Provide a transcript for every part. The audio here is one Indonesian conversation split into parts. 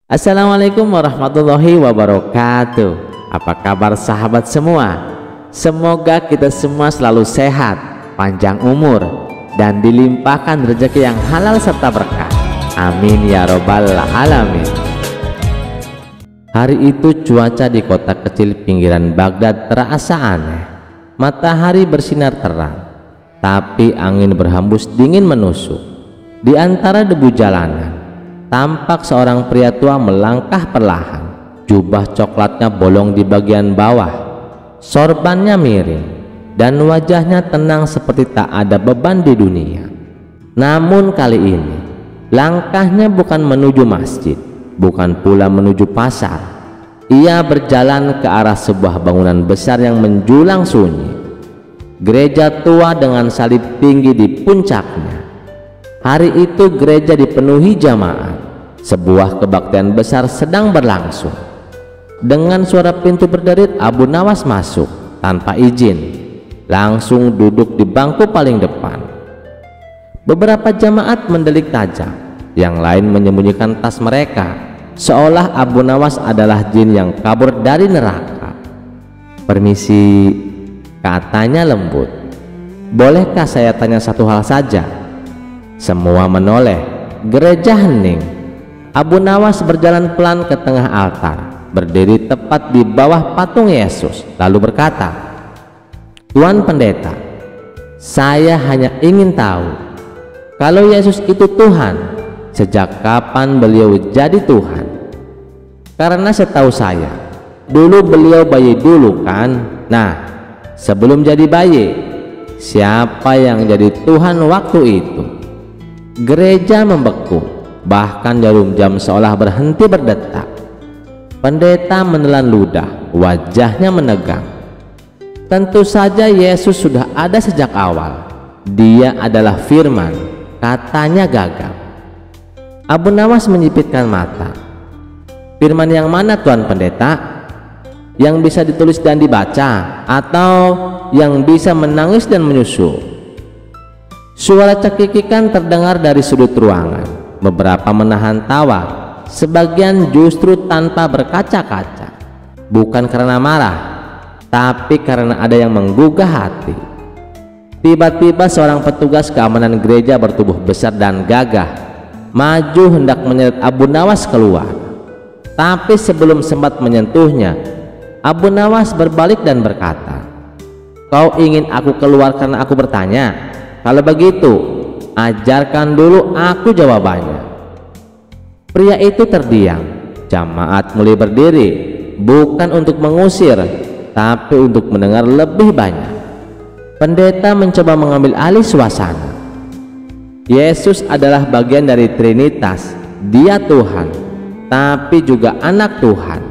Assalamualaikum warahmatullahi wabarakatuh. Apa kabar sahabat semua? Semoga kita semua selalu sehat, panjang umur, dan dilimpahkan rezeki yang halal serta berkah. Amin ya robbal alamin. Hari itu cuaca di kota kecil pinggiran Baghdad terasa aneh. Matahari bersinar terang, tapi angin berhembus dingin menusuk. Di antara debu jalanan tampak seorang pria tua melangkah perlahan. Jubah coklatnya bolong di bagian bawah, sorbannya miring, dan wajahnya tenang seperti tak ada beban di dunia. Namun kali ini langkahnya bukan menuju masjid, bukan pula menuju pasar. Ia berjalan ke arah sebuah bangunan besar yang menjulang sunyi. Gereja tua dengan salib tinggi di puncaknya. Hari itu gereja dipenuhi jamaah. Sebuah kebaktian besar sedang berlangsung. Dengan suara pintu berderit, Abu Nawas masuk tanpa izin, langsung duduk di bangku paling depan. Beberapa jamaat mendelik tajam, yang lain menyembunyikan tas mereka, seolah Abu Nawas adalah jin yang kabur dari neraka. "Permisi," katanya lembut. "Bolehkah saya tanya satu hal saja?" Semua menoleh. Gereja hening. Abu Nawas berjalan pelan ke tengah altar, berdiri tepat di bawah patung Yesus, lalu berkata, "Tuan Pendeta, saya hanya ingin tahu, kalau Yesus itu Tuhan, sejak kapan beliau jadi Tuhan? Karena setahu saya, dulu beliau bayi dulu kan? Nah, sebelum jadi bayi, siapa yang jadi Tuhan waktu itu?" Gereja membeku, bahkan jarum jam seolah berhenti berdetak. Pendeta menelan ludah, wajahnya menegang. Tentu saja Yesus sudah ada sejak awal. Dia adalah Firman, katanya gagap. Abu Nawas menyipitkan mata. "Firman yang mana, Tuan Pendeta? Yang bisa ditulis dan dibaca, atau yang bisa menangis dan menyusul?" Suara cekikikan terdengar dari sudut ruangan. Beberapa menahan tawa, sebagian justru tanpa berkaca-kaca. Bukan karena marah, tapi karena ada yang menggugah hati. Tiba-tiba seorang petugas keamanan gereja bertubuh besar dan gagah maju hendak menyeret Abu Nawas keluar. Tapi sebelum sempat menyentuhnya, Abu Nawas berbalik dan berkata, "Kau ingin aku keluar karena aku bertanya? Kalau begitu, ajarkan dulu aku jawabannya." Pria itu terdiam. Jamaat mulai berdiri, bukan untuk mengusir, tapi untuk mendengar lebih banyak. Pendeta mencoba mengambil alih suasana. Yesus adalah bagian dari Trinitas. Dia Tuhan, tapi juga anak Tuhan.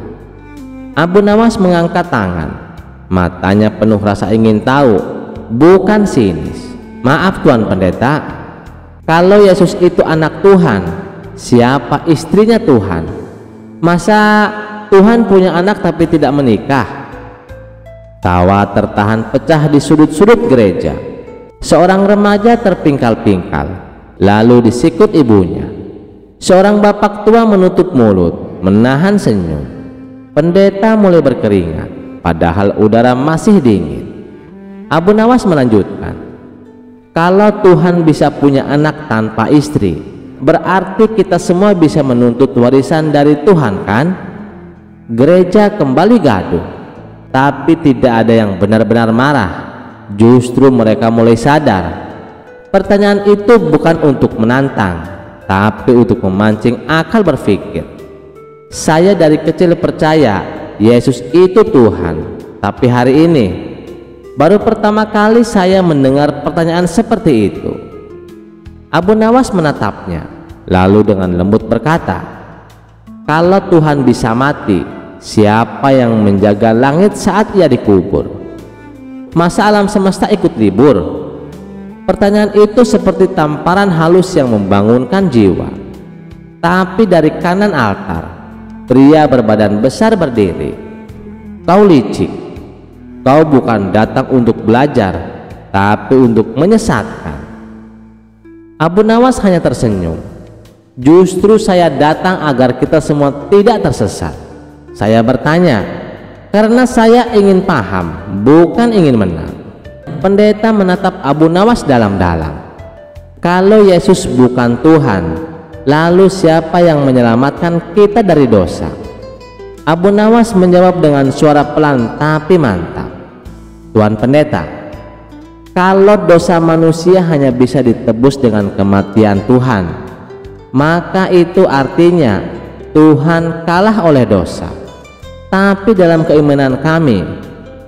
Abu Nawas mengangkat tangan. Matanya penuh rasa ingin tahu, bukan sinis. "Maaf Tuan Pendeta, kalau Yesus itu anak Tuhan, siapa istrinya Tuhan? Masa Tuhan punya anak tapi tidak menikah?" Tawa tertahan pecah di sudut-sudut gereja. Seorang remaja terpingkal-pingkal, lalu disikut ibunya. Seorang bapak tua menutup mulut, menahan senyum. Pendeta mulai berkeringat, padahal udara masih dingin. Abu Nawas melanjutkan, "Kalau Tuhan bisa punya anak tanpa istri, berarti kita semua bisa menuntut warisan dari Tuhan kan?" Gereja kembali gaduh, tapi tidak ada yang benar-benar marah. Justru mereka mulai sadar. Pertanyaan itu bukan untuk menantang, tapi untuk memancing akal berpikir. "Saya dari kecil percaya Yesus itu Tuhan, tapi hari ini baru pertama kali saya mendengar pertanyaan seperti itu." Abu Nawas menatapnya, lalu dengan lembut berkata, "Kalau Tuhan bisa mati, siapa yang menjaga langit saat ia dikubur? Masa alam semesta ikut libur?" Pertanyaan itu seperti tamparan halus yang membangunkan jiwa. Tapi dari kanan altar, pria berbadan besar berdiri. "Kau licik. Kau bukan datang untuk belajar, tapi untuk menyesatkan." Abu Nawas hanya tersenyum. Justru saya datang agar kita semua tidak tersesat. Saya bertanya karena saya ingin paham, bukan ingin menang. Pendeta menatap Abu Nawas dalam-dalam. Kalau Yesus bukan Tuhan, lalu siapa yang menyelamatkan kita dari dosa? Abu Nawas menjawab dengan suara pelan tapi mantap. Tuan Pendeta, kalau dosa manusia hanya bisa ditebus dengan kematian Tuhan, maka itu artinya Tuhan kalah oleh dosa. Tapi dalam keimanan kami,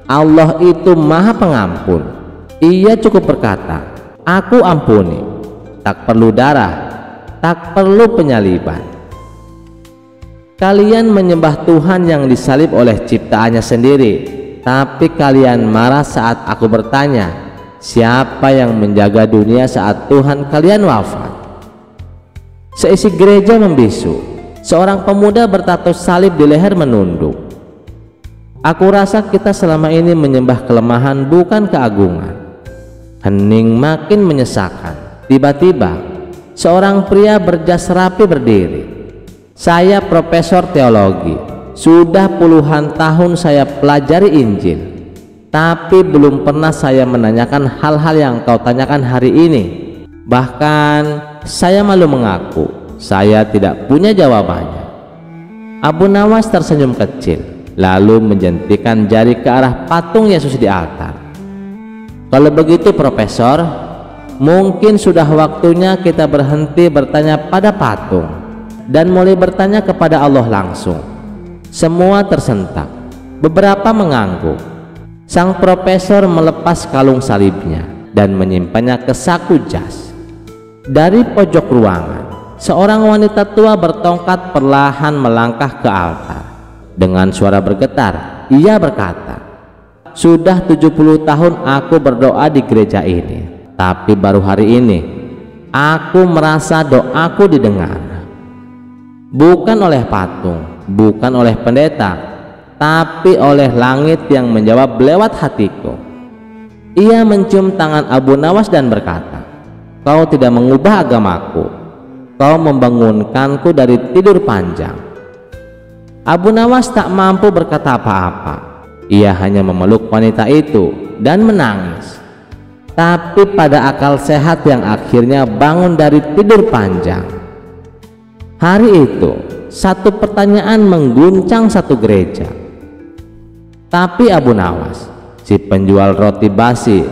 Allah itu Maha Pengampun. Ia cukup berkata, "Aku ampuni." Tak perlu darah, tak perlu penyaliban. Kalian menyembah Tuhan yang disalib oleh ciptaannya sendiri, tapi kalian marah saat aku bertanya, siapa yang menjaga dunia saat Tuhan kalian wafat? Seisi gereja membisu. Seorang pemuda bertato salib di leher menunduk. Aku rasa kita selama ini menyembah kelemahan bukan keagungan. Hening makin menyesakkan. Tiba-tiba seorang pria berjas rapi berdiri. Saya profesor teologi. Sudah puluhan tahun saya pelajari Injil, tapi belum pernah saya menanyakan hal-hal yang kau tanyakan hari ini. Bahkan saya malu mengaku saya tidak punya jawabannya. Abu Nawas tersenyum kecil, lalu menjentikan jari ke arah patung Yesus di altar. Kalau begitu Profesor, mungkin sudah waktunya kita berhenti bertanya pada patung dan mulai bertanya kepada Allah langsung. Semua tersentak, beberapa mengangguk. Sang profesor melepas kalung salibnya dan menyimpannya ke saku jas. Dari pojok ruangan, seorang wanita tua bertongkat perlahan melangkah ke altar. Dengan suara bergetar, ia berkata, "Sudah 70 tahun aku berdoa di gereja ini, tapi baru hari ini aku merasa doaku didengar. Bukan oleh patung, bukan oleh pendeta, tapi oleh langit yang menjawab lewat hatiku." Ia mencium tangan Abu Nawas dan berkata, "Kau tidak mengubah agamaku, kau membangunkanku dari tidur panjang." Abu Nawas tak mampu berkata apa-apa. Ia hanya memeluk wanita itu dan menangis. Tapi pada akal sehat yang akhirnya bangun dari tidur panjang. Hari itu, satu pertanyaan mengguncang satu gereja. Tapi Abu Nawas, si penjual roti basi,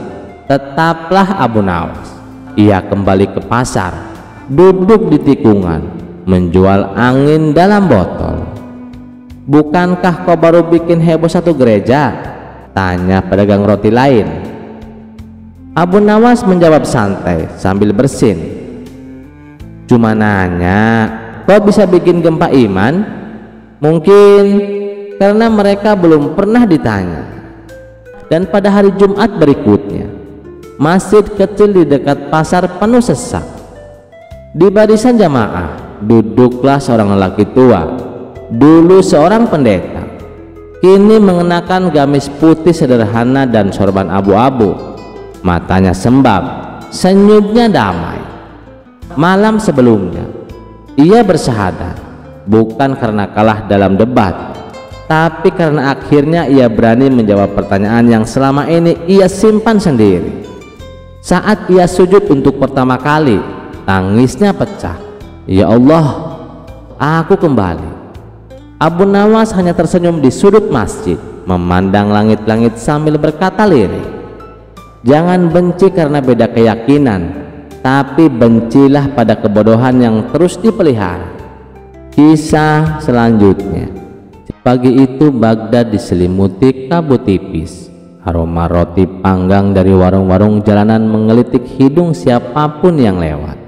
tetaplah Abu Nawas. Ia kembali ke pasar, duduk di tikungan, menjual angin dalam botol. "Bukankah kau baru bikin heboh satu gereja?" tanya pedagang roti lain. Abu Nawas menjawab santai sambil bersin, "Cuma nanya, kau bisa bikin gempa iman?" Mungkin karena mereka belum pernah ditanya. Dan pada hari Jumat berikutnya, masjid kecil di dekat pasar penuh sesak. Di barisan jamaah duduklah seorang lelaki tua, dulu seorang pendeta, kini mengenakan gamis putih sederhana dan sorban abu-abu. Matanya sembab, senyumnya damai. Malam sebelumnya ia bersahadat, bukan karena kalah dalam debat, tapi karena akhirnya ia berani menjawab pertanyaan yang selama ini ia simpan sendiri. Saat ia sujud untuk pertama kali, tangisnya pecah. "Ya Allah, aku kembali." Abu Nawas hanya tersenyum di sudut masjid, memandang langit-langit sambil berkata lirih, "Jangan benci karena beda keyakinan, tapi bencilah pada kebodohan yang terus dipelihara." Kisah selanjutnya. Pagi itu Baghdad diselimuti kabut tipis. Aroma roti panggang dari warung-warung jalanan menggelitik hidung siapapun yang lewat.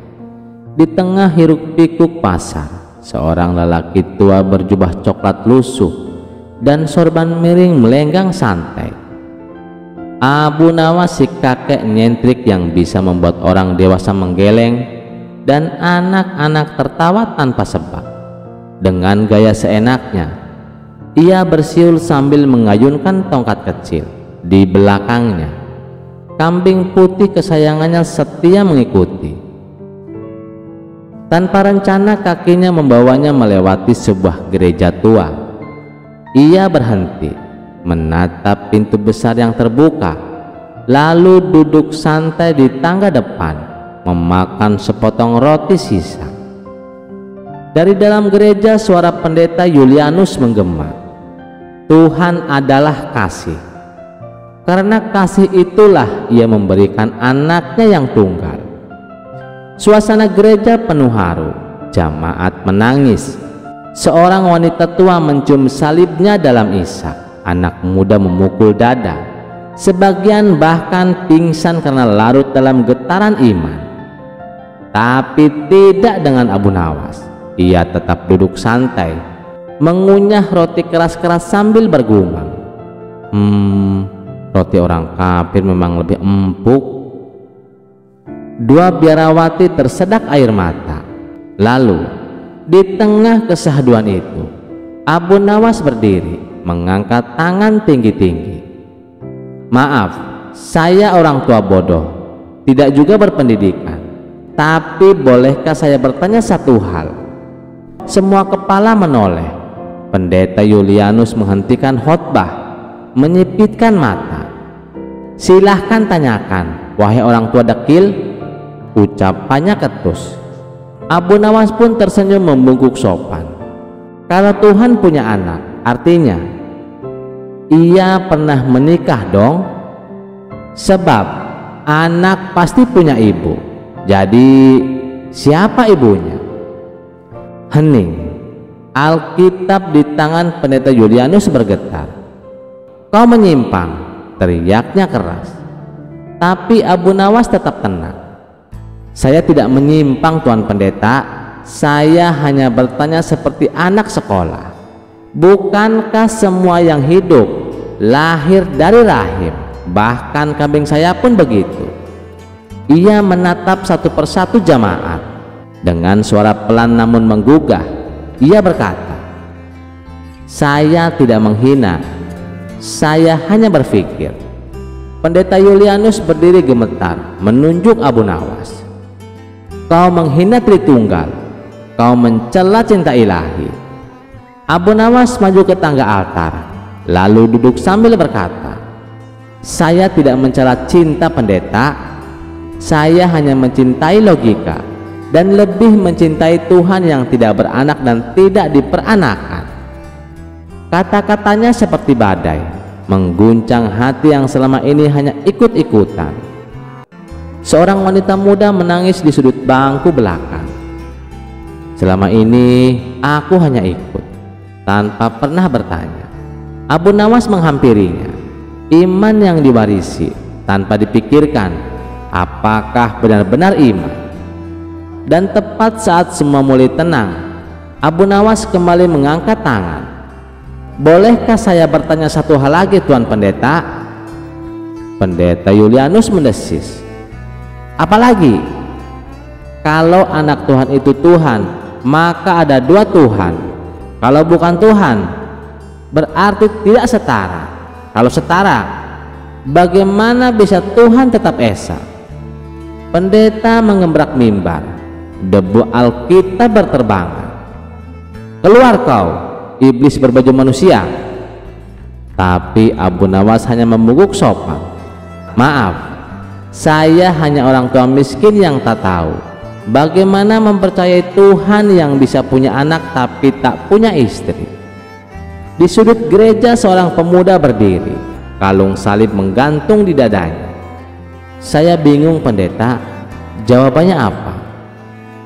Di tengah hiruk pikuk pasar, seorang lelaki tua berjubah coklat lusuh dan sorban miring melenggang santai. Abu Nawas, si kakek nyentrik yang bisa membuat orang dewasa menggeleng dan anak-anak tertawa tanpa sebab. Dengan gaya seenaknya, ia bersiul sambil mengayunkan tongkat kecil. Di belakangnya, kambing putih kesayangannya setia mengikuti. Tanpa rencana kakinya membawanya melewati sebuah gereja tua. Ia berhenti, menatap pintu besar yang terbuka, lalu duduk santai di tangga depan, memakan sepotong roti sisa. Dari dalam gereja suara pendeta Julianus menggema, "Tuhan adalah kasih. Karena kasih itulah ia memberikan anaknya yang tunggal." Suasana gereja penuh haru, jamaat menangis. Seorang wanita tua mencium salibnya dalam isak, anak muda memukul dada. Sebagian bahkan pingsan karena larut dalam getaran iman. Tapi tidak dengan Abu Nawas. Ia tetap duduk santai, mengunyah roti keras-keras sambil bergumam, roti orang kafir memang lebih empuk." Dua biarawati tersedak air mata. Lalu di tengah kesahduan itu, Abu Nawas berdiri, mengangkat tangan tinggi-tinggi. "Maaf, saya orang tua bodoh, tidak juga berpendidikan. Tapi bolehkah saya bertanya satu hal?" Semua kepala menoleh. Pendeta Julianus menghentikan khotbah, menyipitkan mata. "Silahkan tanyakan, wahai orang tua dekil," ucapannya ketus. Abu Nawas pun tersenyum membungkuk sopan. Kalau Tuhan punya anak, artinya ia pernah menikah dong. Sebab anak pasti punya ibu. Jadi siapa ibunya? Hening. Alkitab di tangan pendeta Julianus bergetar. "Kau menyimpang," teriaknya keras. Tapi Abu Nawas tetap tenang. "Saya tidak menyimpang, Tuan Pendeta. Saya hanya bertanya seperti anak sekolah. Bukankah semua yang hidup lahir dari rahim? Bahkan kambing saya pun begitu." Ia menatap satu persatu jamaat. Dengan suara pelan namun menggugah, ia berkata, "Saya tidak menghina. Saya hanya berpikir." Pendeta Julianus berdiri gemetar, menunjuk Abu Nawas. "Kau menghina Tritunggal, kau mencela cinta ilahi." Abu Nawas maju ke tangga altar, lalu duduk sambil berkata, "Saya tidak mencela cinta pendeta. Saya hanya mencintai logika dan lebih mencintai Tuhan yang tidak beranak dan tidak diperanakan." Kata-katanya seperti badai, mengguncang hati yang selama ini hanya ikut-ikutan. Seorang wanita muda menangis di sudut bangku belakang. "Selama ini aku hanya ikut, tanpa pernah bertanya." Abu Nawas menghampirinya. Iman yang diwarisi tanpa dipikirkan apakah benar-benar iman. Dan tepat saat semua mulai tenang, Abu Nawas kembali mengangkat tangan. "Bolehkah saya bertanya satu hal lagi, Tuan Pendeta?" Pendeta Julianus mendesis. "Apalagi?" "Kalau anak Tuhan itu Tuhan, maka ada dua Tuhan. Kalau bukan Tuhan, berarti tidak setara. Kalau setara, bagaimana bisa Tuhan tetap esa?" Pendeta mengembrak mimbar. Debu Alkitab berterbangan. "Keluar kau, iblis berbaju manusia!" Tapi Abu Nawas hanya membungkuk sopan. "Maaf, saya hanya orang tua miskin yang tak tahu bagaimana mempercayai Tuhan yang bisa punya anak tapi tak punya istri." Di sudut gereja seorang pemuda berdiri, kalung salib menggantung di dadanya. "Saya bingung, Pendeta. Jawabannya apa?"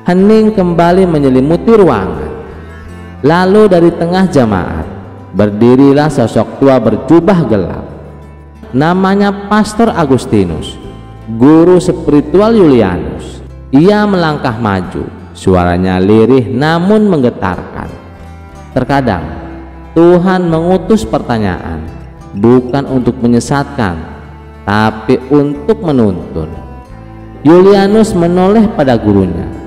Hening kembali menyelimuti ruangan. Lalu dari tengah jamaat berdirilah sosok tua berjubah gelap. Namanya Pastor Agustinus, guru spiritual Julianus. Ia melangkah maju, suaranya lirih namun menggetarkan. Terkadang Tuhan mengutus pertanyaan bukan untuk menyesatkan, tapi untuk menuntun. Julianus menoleh pada gurunya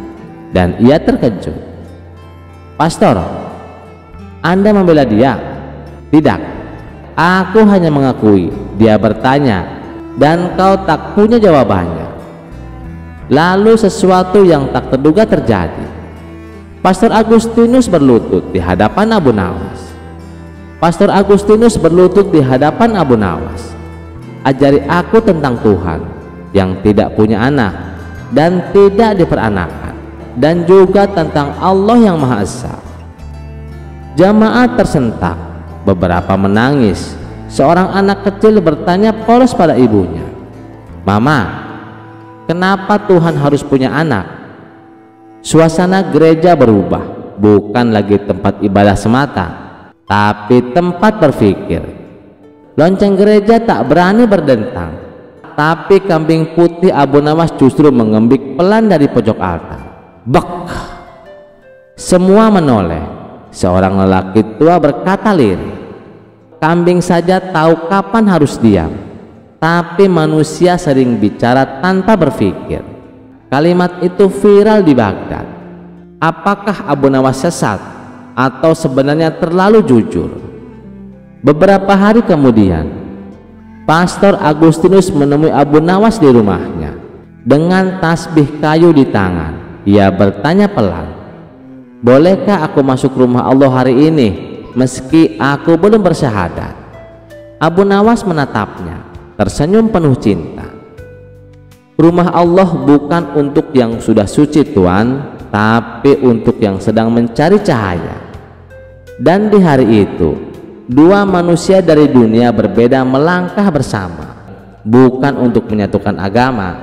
dan ia terkejut. "Pastor, Anda membela dia?" "Tidak, aku hanya mengakui dia bertanya dan kau tak punya jawabannya." Lalu sesuatu yang tak terduga terjadi. Pastor Agustinus berlutut di hadapan Abu Nawas. Pastor Agustinus berlutut di hadapan Abu Nawas. Ajari aku tentang Tuhan yang tidak punya anak dan tidak diperanakan, dan juga tentang Allah yang Maha Esa. Jamaat tersentak, beberapa menangis. Seorang anak kecil bertanya polos pada ibunya, "Mama, kenapa Tuhan harus punya anak?" Suasana gereja berubah, bukan lagi tempat ibadah semata, tapi tempat berpikir. Lonceng gereja tak berani berdentang, tapi kambing putih Abu Nawas justru mengembik pelan dari pojok altar. Bek! Semua menoleh. Seorang lelaki tua berkata lirih, "Kambing saja tahu kapan harus diam, tapi manusia sering bicara tanpa berpikir." Kalimat itu viral di Baghdad. Apakah Abu Nawas sesat atau sebenarnya terlalu jujur? Beberapa hari kemudian, Pastor Agustinus menemui Abu Nawas di rumahnya dengan tasbih kayu di tangan. Ia bertanya pelan, "Bolehkah aku masuk rumah Allah hari ini meski aku belum bersyahadat?" Abu Nawas menatapnya, tersenyum penuh cinta. "Rumah Allah bukan untuk yang sudah suci, Tuan, tapi untuk yang sedang mencari cahaya." Dan di hari itu, dua manusia dari dunia berbeda melangkah bersama, bukan untuk menyatukan agama,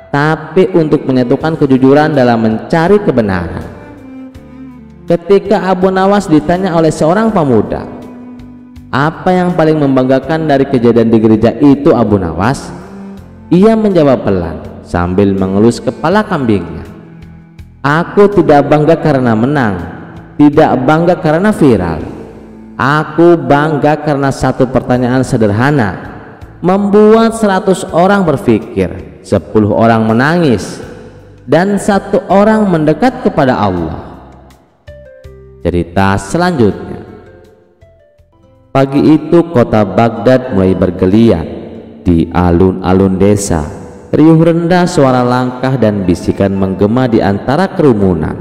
tapi untuk menyatukan kejujuran dalam mencari kebenaran. Ketika Abu Nawas ditanya oleh seorang pemuda, "Apa yang paling membanggakan dari kejadian di gereja itu, Abu Nawas?" Ia menjawab pelan sambil mengelus kepala kambingnya, "Aku tidak bangga karena menang, tidak bangga karena viral. Aku bangga karena satu pertanyaan sederhana membuat 100 orang berpikir, 10 orang menangis, dan 1 orang mendekat kepada Allah." Cerita selanjutnya. Pagi itu kota Baghdad mulai bergeliat. Di alun-alun desa, riuh rendah suara langkah dan bisikan menggema di antara kerumunan.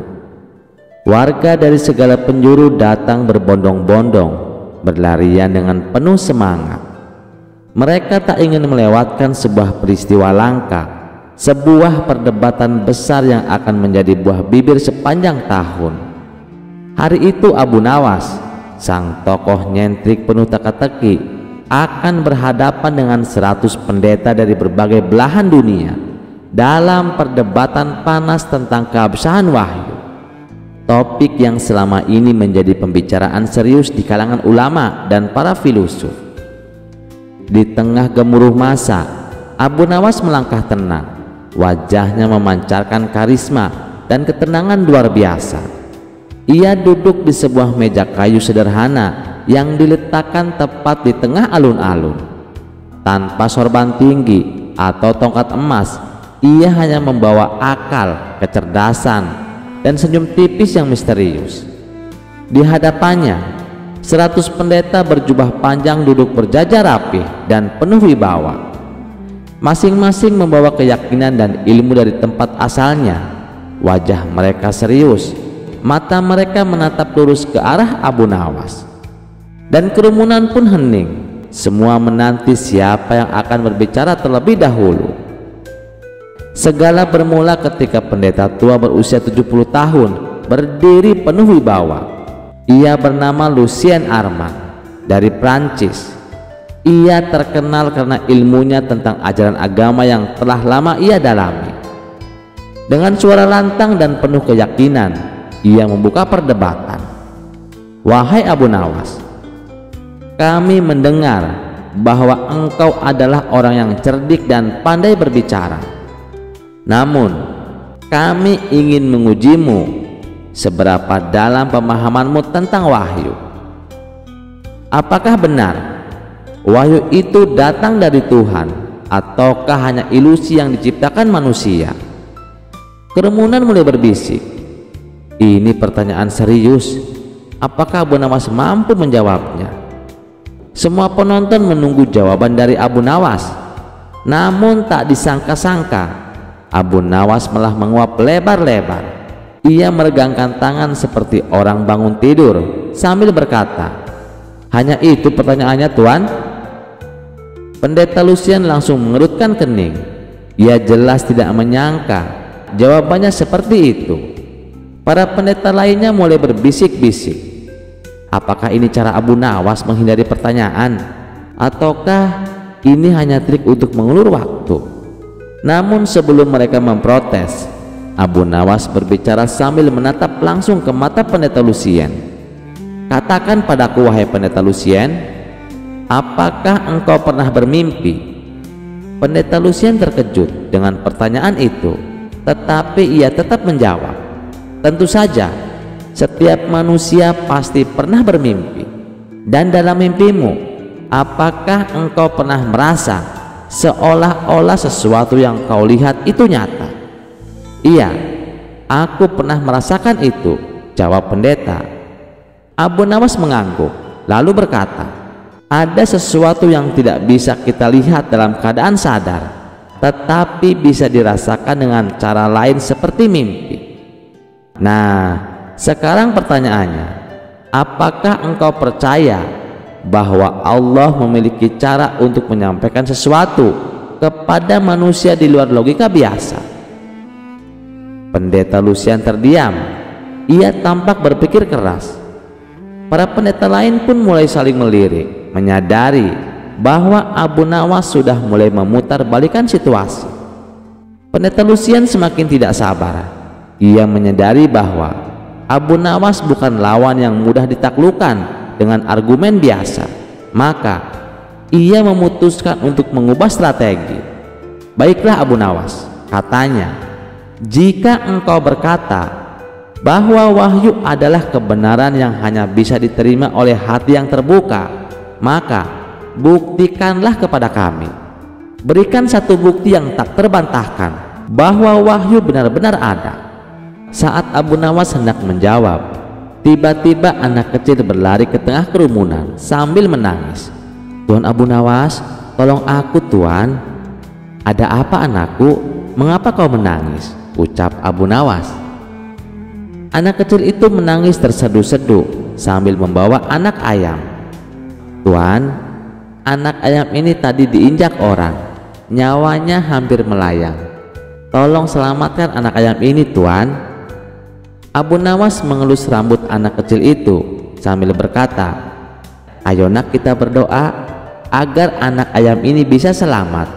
Warga dari segala penjuru datang berbondong-bondong, berlarian dengan penuh semangat. Mereka tak ingin melewatkan sebuah peristiwa langka, sebuah perdebatan besar yang akan menjadi buah bibir sepanjang tahun. Hari itu Abu Nawas, sang tokoh nyentrik penuh teka-teki, akan berhadapan dengan 100 pendeta dari berbagai belahan dunia dalam perdebatan panas tentang keabsahan wahyu. Topik yang selama ini menjadi pembicaraan serius di kalangan ulama dan para filosof. Di tengah gemuruh massa, Abu Nawas melangkah tenang. Wajahnya memancarkan karisma dan ketenangan luar biasa. Ia duduk di sebuah meja kayu sederhana yang diletakkan tepat di tengah alun-alun. Tanpa sorban tinggi atau tongkat emas, ia hanya membawa akal, kecerdasan, dan senyum tipis yang misterius. Di hadapannya, 100 pendeta berjubah panjang duduk berjajar rapih dan penuh wibawa. Masing-masing membawa keyakinan dan ilmu dari tempat asalnya. Wajah mereka serius, mata mereka menatap lurus ke arah Abu Nawas. Dan kerumunan pun hening, semua menanti siapa yang akan berbicara terlebih dahulu. Segala bermula ketika pendeta tua berusia 70 tahun berdiri penuh wibawa. Ia bernama Lucien Armand dari Prancis. Ia terkenal karena ilmunya tentang ajaran agama yang telah lama ia dalami. Dengan suara lantang dan penuh keyakinan, ia membuka perdebatan. "Wahai Abu Nawas, kami mendengar bahwa engkau adalah orang yang cerdik dan pandai berbicara. Namun, kami ingin mengujimu seberapa dalam pemahamanmu tentang wahyu. Apakah benar wahyu itu datang dari Tuhan ataukah hanya ilusi yang diciptakan manusia?" Kerumunan mulai berbisik. Ini pertanyaan serius. Apakah Abu Nawas mampu menjawabnya? Semua penonton menunggu jawaban dari Abu Nawas. Namun tak disangka-sangka, Abu Nawas malah menguap lebar-lebar. Ia meregangkan tangan seperti orang bangun tidur sambil berkata, "Hanya itu pertanyaannya, Tuan?" Pendeta Lucien langsung mengerutkan kening. Ia jelas tidak menyangka jawabannya seperti itu. Para pendeta lainnya mulai berbisik-bisik. Apakah ini cara Abu Nawas menghindari pertanyaan? Ataukah ini hanya trik untuk mengulur waktu? Namun sebelum mereka memprotes, Abu Nawas berbicara sambil menatap langsung ke mata pendeta Lucien. "Katakan padaku, wahai pendeta Lucien, apakah engkau pernah bermimpi?" Pendeta Lucien terkejut dengan pertanyaan itu, tetapi ia tetap menjawab, "Tentu saja, setiap manusia pasti pernah bermimpi. Dan dalam mimpimu, apakah engkau pernah merasa seolah-olah sesuatu yang kau lihat itu nyata?" "Iya, aku pernah merasakan itu," jawab pendeta. Abu Nawas mengangguk lalu berkata, "Ada sesuatu yang tidak bisa kita lihat dalam keadaan sadar, tetapi bisa dirasakan dengan cara lain seperti mimpi. Nah, sekarang pertanyaannya, apakah engkau percaya bahwa Allah memiliki cara untuk menyampaikan sesuatu kepada manusia di luar logika biasa?" Pendeta Lucien terdiam. Ia tampak berpikir keras. Para pendeta lain pun mulai saling melirik, menyadari bahwa Abu Nawas sudah mulai memutar balikan situasi. Pendeta Lucien semakin tidak sabar. Ia menyadari bahwa Abu Nawas bukan lawan yang mudah ditaklukkan dengan argumen biasa. Maka ia memutuskan untuk mengubah strategi. "Baiklah Abu Nawas," katanya, "jika engkau berkata bahwa wahyu adalah kebenaran yang hanya bisa diterima oleh hati yang terbuka, maka buktikanlah kepada kami. Berikan satu bukti yang tak terbantahkan bahwa wahyu benar-benar ada." Saat Abu Nawas hendak menjawab, tiba-tiba anak kecil berlari ke tengah kerumunan sambil menangis. "Tuan Abu Nawas, tolong aku, Tuan." "Ada apa anakku? Mengapa kau menangis?" ucap Abu Nawas. Anak kecil itu menangis terseduh-seduh sambil membawa anak ayam. "Tuan, anak ayam ini tadi diinjak orang, nyawanya hampir melayang. Tolong selamatkan anak ayam ini, Tuan." Abu Nawas mengelus rambut anak kecil itu sambil berkata, "Ayo nak, kita berdoa agar anak ayam ini bisa selamat."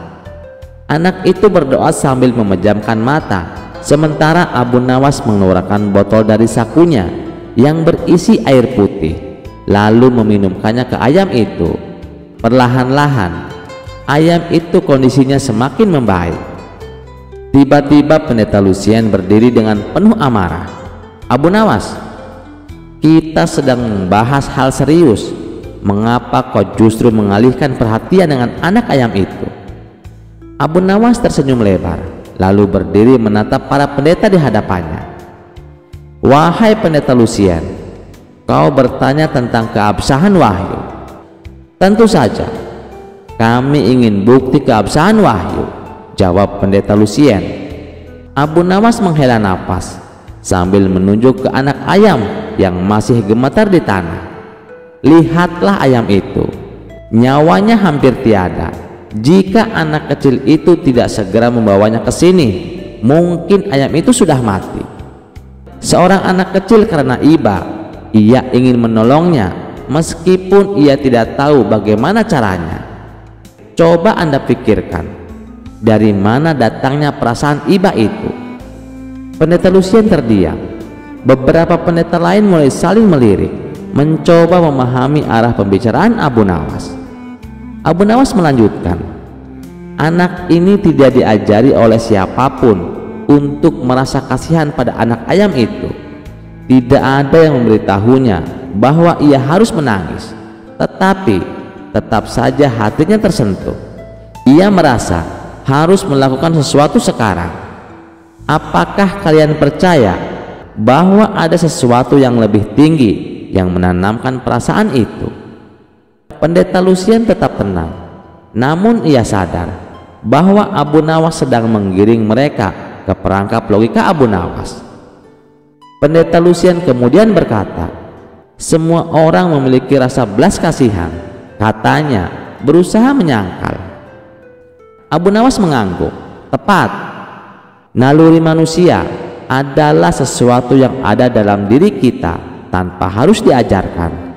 Anak itu berdoa sambil memejamkan mata, sementara Abu Nawas mengeluarkan botol dari sakunya yang berisi air putih, lalu meminumkannya ke ayam itu. Perlahan-lahan ayam itu kondisinya semakin membaik. Tiba-tiba pendeta Lucien berdiri dengan penuh amarah. "Abu Nawas, kita sedang membahas hal serius. Mengapa kau justru mengalihkan perhatian dengan anak ayam itu?" Abu Nawas tersenyum lebar, lalu berdiri menatap para pendeta di hadapannya. "Wahai pendeta Lucien, kau bertanya tentang keabsahan wahyu. Tentu saja, kami ingin bukti keabsahan wahyu," jawab pendeta Lucien. Abu Nawas menghela napas sambil menunjuk ke anak ayam yang masih gemetar di tanah. "Lihatlah ayam itu, nyawanya hampir tiada. Jika anak kecil itu tidak segera membawanya ke sini, mungkin ayam itu sudah mati." Seorang anak kecil karena iba, ia ingin menolongnya meskipun ia tidak tahu bagaimana caranya. Coba Anda pikirkan, dari mana datangnya perasaan iba itu? Pendeta Lucien terdiam. Beberapa pendeta lain mulai saling melirik, mencoba memahami arah pembicaraan Abu Nawas. Abu Nawas melanjutkan, "Anak ini tidak diajari oleh siapapun untuk merasa kasihan pada anak ayam itu. Tidak ada yang memberitahunya bahwa ia harus menangis, tetapi tetap saja hatinya tersentuh. Ia merasa harus melakukan sesuatu sekarang. Apakah kalian percaya bahwa ada sesuatu yang lebih tinggi yang menanamkan perasaan itu?" Pendeta Lucien tetap tenang, namun ia sadar bahwa Abu Nawas sedang menggiring mereka ke perangkap logika Abu Nawas. Pendeta Lucian kemudian berkata, semua orang memiliki rasa belas kasihan, katanya, berusaha menyangkal. Abu Nawas mengangguk. Tepat. Naluri manusia adalah sesuatu yang ada dalam diri kita tanpa harus diajarkan.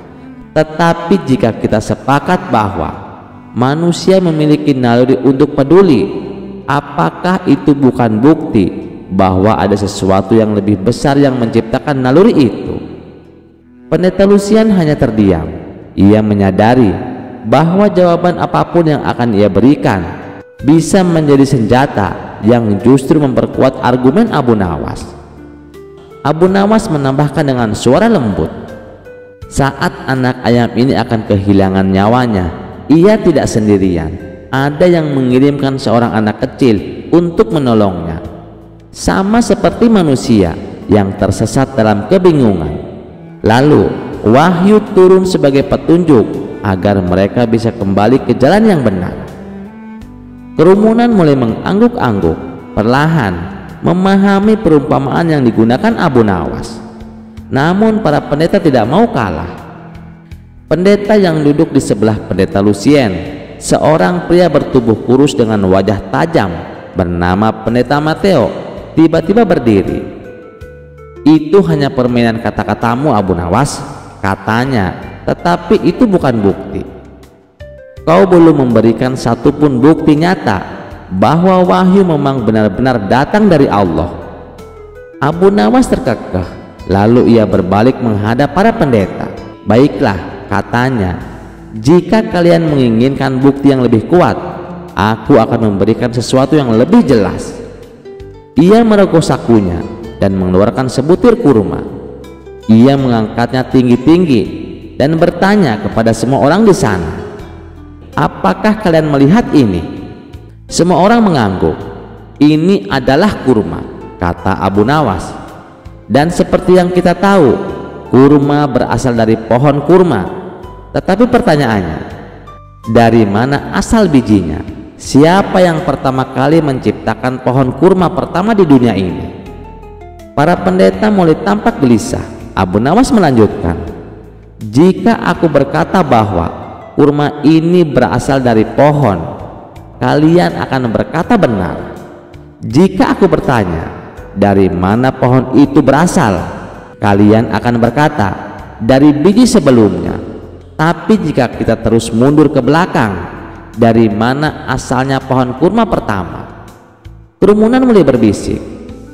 Tetapi jika kita sepakat bahwa manusia memiliki naluri untuk peduli, apakah itu bukan bukti bahwa ada sesuatu yang lebih besar yang menciptakan naluri itu? Pendeta Lucian hanya terdiam. Ia menyadari bahwa jawaban apapun yang akan ia berikan bisa menjadi senjata yang justru memperkuat argumen Abu Nawas. Abu Nawas menambahkan dengan suara lembut, saat anak ayam ini akan kehilangan nyawanya, ia tidak sendirian. Ada yang mengirimkan seorang anak kecil untuk menolongnya, sama seperti manusia yang tersesat dalam kebingungan. Lalu wahyu turun sebagai petunjuk agar mereka bisa kembali ke jalan yang benar. Kerumunan mulai mengangguk-angguk, perlahan memahami perumpamaan yang digunakan Abu Nawas. Namun para pendeta tidak mau kalah. Pendeta yang duduk di sebelah pendeta Lucien, seorang pria bertubuh kurus dengan wajah tajam bernama pendeta Matteo, tiba-tiba berdiri. Itu hanya permainan kata-katamu Abu Nawas, katanya, tetapi itu bukan bukti. Kau belum memberikan satupun bukti nyata bahwa wahyu memang benar-benar datang dari Allah. Abu Nawas terkekeh, lalu ia berbalik menghadap para pendeta. Baiklah, katanya, jika kalian menginginkan bukti yang lebih kuat, aku akan memberikan sesuatu yang lebih jelas. Ia merogoh sakunya dan mengeluarkan sebutir kurma. Ia mengangkatnya tinggi-tinggi dan bertanya kepada semua orang di sana, apakah kalian melihat ini? Semua orang mengangguk. Ini adalah kurma, kata Abu Nawas. Dan seperti yang kita tahu, kurma berasal dari pohon kurma. Tetapi pertanyaannya, dari mana asal bijinya? Siapa yang pertama kali menciptakan pohon kurma pertama di dunia ini? Para pendeta mulai tampak gelisah. Abu Nawas melanjutkan, jika aku berkata bahwa kurma ini berasal dari pohon, kalian akan berkata benar. Jika aku bertanya, dari mana pohon itu berasal, kalian akan berkata, dari biji sebelumnya. Tapi jika kita terus mundur ke belakang, dari mana asalnya pohon kurma pertama? Kerumunan mulai berbisik.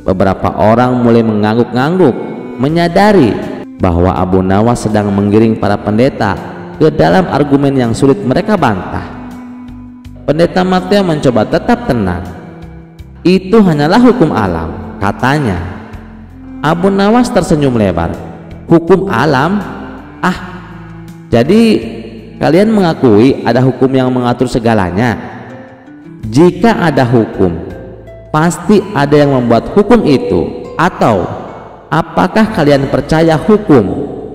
Beberapa orang mulai mengangguk-angguk, menyadari bahwa Abu Nawas sedang menggiring para pendeta ke dalam argumen yang sulit mereka bantah. Pendeta Matteo mencoba tetap tenang. Itu hanyalah hukum alam, katanya. Abu Nawas tersenyum lebar. Hukum alam? Jadi kalian mengakui ada hukum yang mengatur segalanya? Jika ada hukum, pasti ada yang membuat hukum itu. Atau apakah kalian percaya hukum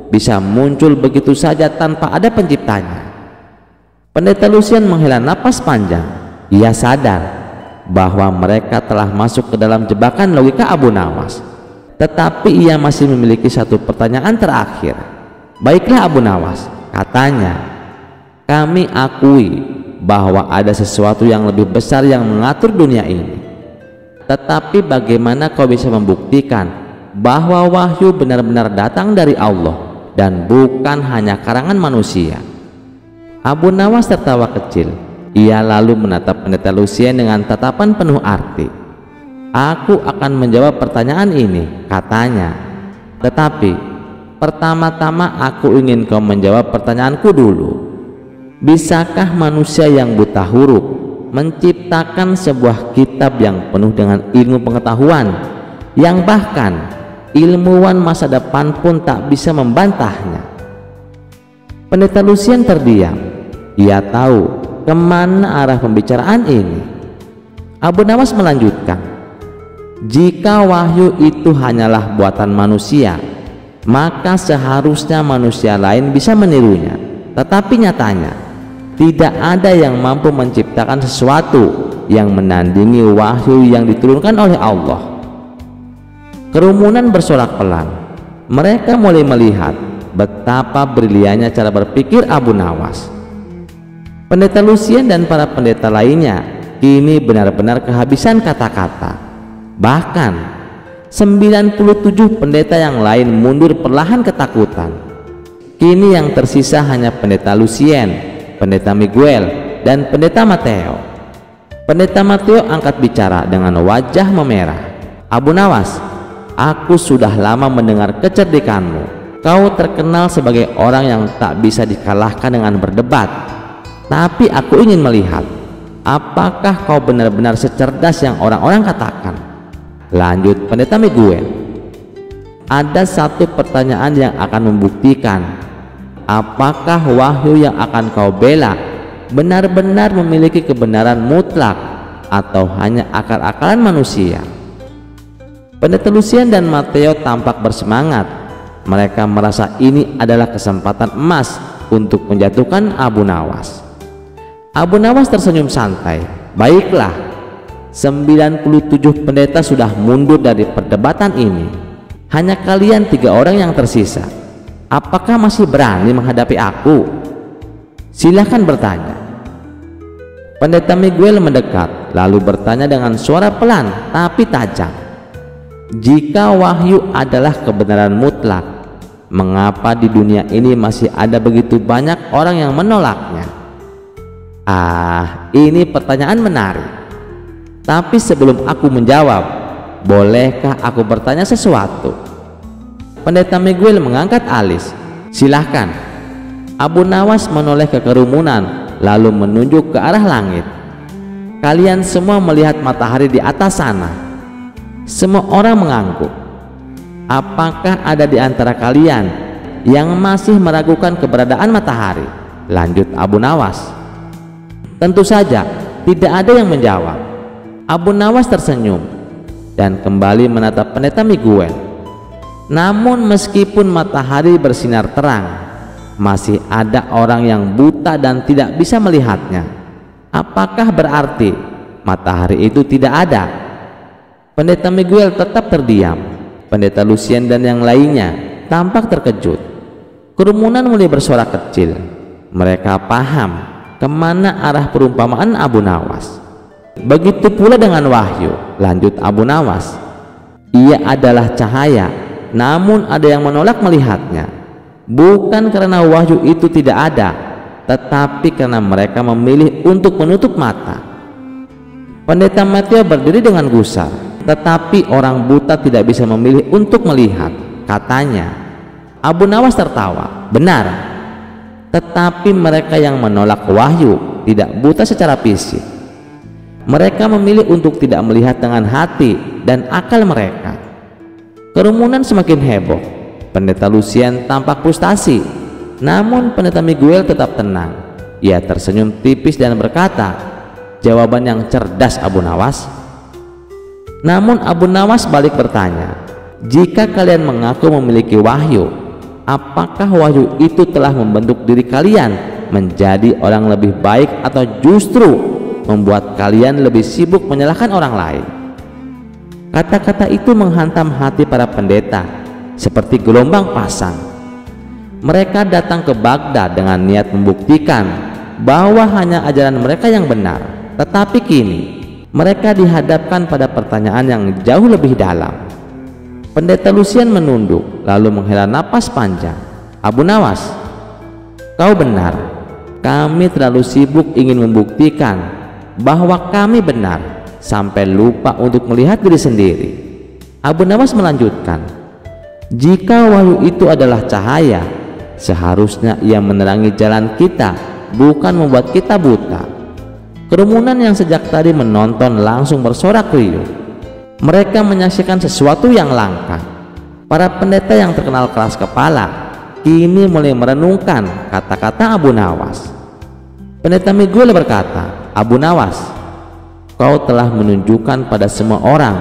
bisa muncul begitu saja tanpa ada penciptanya? Pendeta Lucian menghela napas panjang. Ia sadar bahwa mereka telah masuk ke dalam jebakan logika Abu Nawas, tetapi ia masih memiliki satu pertanyaan terakhir. Baiklah Abu Nawas, katanya, kami akui bahwa ada sesuatu yang lebih besar yang mengatur dunia ini. Tetapi bagaimana kau bisa membuktikan bahwa wahyu benar-benar datang dari Allah dan bukan hanya karangan manusia? Abu Nawas tertawa kecil. Ia lalu menatap pendeta Lucien dengan tatapan penuh arti. Aku akan menjawab pertanyaan ini, katanya. Tetapi pertama-tama aku ingin kau menjawab pertanyaanku dulu. Bisakah manusia yang buta huruf menciptakan sebuah kitab yang penuh dengan ilmu pengetahuan, yang bahkan ilmuwan masa depan pun tak bisa membantahnya? Pendeta Lucien terdiam. Ia tahu kemana arah pembicaraan ini. Abu Nawas melanjutkan, jika wahyu itu hanyalah buatan manusia, maka seharusnya manusia lain bisa menirunya. Tetapi nyatanya tidak ada yang mampu menciptakan sesuatu yang menandingi wahyu yang diturunkan oleh Allah. Kerumunan bersorak pelan. mereka mulai melihat betapa briliannya cara berpikir Abu Nawas. Pendeta Lucien dan para pendeta lainnya kini benar-benar kehabisan kata-kata. Bahkan 97 pendeta yang lain mundur perlahan ketakutan. Kini yang tersisa hanya pendeta Lucien, pendeta Miguel, dan pendeta Mateo. Pendeta Mateo angkat bicara dengan wajah memerah. "Abu Nawas, aku sudah lama mendengar kecerdikanmu. Kau terkenal sebagai orang yang tak bisa dikalahkan dengan berdebat. Tapi aku ingin melihat, apakah kau benar-benar secerdas yang orang-orang katakan?" Lanjut pendeta Miguel. "Ada satu pertanyaan yang akan membuktikan apakah wahyu yang akan kau bela benar-benar memiliki kebenaran mutlak atau hanya akal-akalan manusia." Pendeta Lucien dan Mateo tampak bersemangat. Mereka merasa ini adalah kesempatan emas untuk menjatuhkan Abu Nawas. Abu Nawas tersenyum santai. "Baiklah, 97 pendeta sudah mundur dari perdebatan ini. Hanya kalian 3 orang yang tersisa. Apakah masih berani menghadapi aku? Silahkan bertanya." Pendeta Miguel mendekat lalu bertanya dengan suara pelan tapi tajam, "Jika wahyu adalah kebenaran mutlak, mengapa di dunia ini masih ada begitu banyak orang yang menolaknya?" Ini pertanyaan menarik. Tapi sebelum aku menjawab, bolehkah aku bertanya sesuatu? Pendeta Miguel mengangkat alis. "Silahkan." Abu Nawas menoleh ke kerumunan lalu menunjuk ke arah langit. "Kalian semua melihat matahari di atas sana." Semua orang mengangguk. "Apakah ada di antara kalian yang masih meragukan keberadaan matahari?" Lanjut Abu Nawas. Tentu saja tidak ada yang menjawab. Abu Nawas tersenyum dan kembali menatap pendeta Miguel. "Namun meskipun matahari bersinar terang, masih ada orang yang buta dan tidak bisa melihatnya. Apakah berarti matahari itu tidak ada?" Pendeta Miguel tetap terdiam. Pendeta Lucien dan yang lainnya tampak terkejut. Kerumunan mulai bersorak kecil. Mereka paham kemana arah perumpamaan Abu Nawas. "Begitu pula dengan wahyu," lanjut Abu Nawas. "Ia adalah cahaya, namun ada yang menolak melihatnya. Bukan karena wahyu itu tidak ada, tetapi karena mereka memilih untuk menutup mata." Pendeta Mateo berdiri dengan gusar. "Tetapi orang buta tidak bisa memilih untuk melihat," katanya. Abu Nawas tertawa. "Benar, tetapi mereka yang menolak wahyu tidak buta secara fisik. Mereka memilih untuk tidak melihat dengan hati dan akal mereka." Kerumunan semakin heboh. Pendeta Lucien tampak frustasi, namun pendeta Miguel tetap tenang. Ia tersenyum tipis dan berkata, "Jawaban yang cerdas, Abu Nawas." Namun Abu Nawas balik bertanya, "Jika kalian mengaku memiliki wahyu, apakah wahyu itu telah membentuk diri kalian menjadi orang lebih baik atau justru membuat kalian lebih sibuk menyalahkan orang lain?" Kata-kata itu menghantam hati para pendeta seperti gelombang pasang. Mereka datang ke Baghdad dengan niat membuktikan bahwa hanya ajaran mereka yang benar, tetapi kini mereka dihadapkan pada pertanyaan yang jauh lebih dalam. Pendeta Lucien menunduk lalu menghela napas panjang. "Abu Nawas, kau benar. Kami terlalu sibuk ingin membuktikan bahwa kami benar sampai lupa untuk melihat diri sendiri." Abu Nawas melanjutkan, "Jika wahyu itu adalah cahaya, seharusnya ia menerangi jalan kita, bukan membuat kita buta." Kerumunan yang sejak tadi menonton langsung bersorak riuh. Mereka menyaksikan sesuatu yang langka. Para pendeta yang terkenal keras kepala kini mulai merenungkan kata-kata Abu Nawas. Pendeta Miguel berkata, "Abu Nawas, kau telah menunjukkan pada semua orang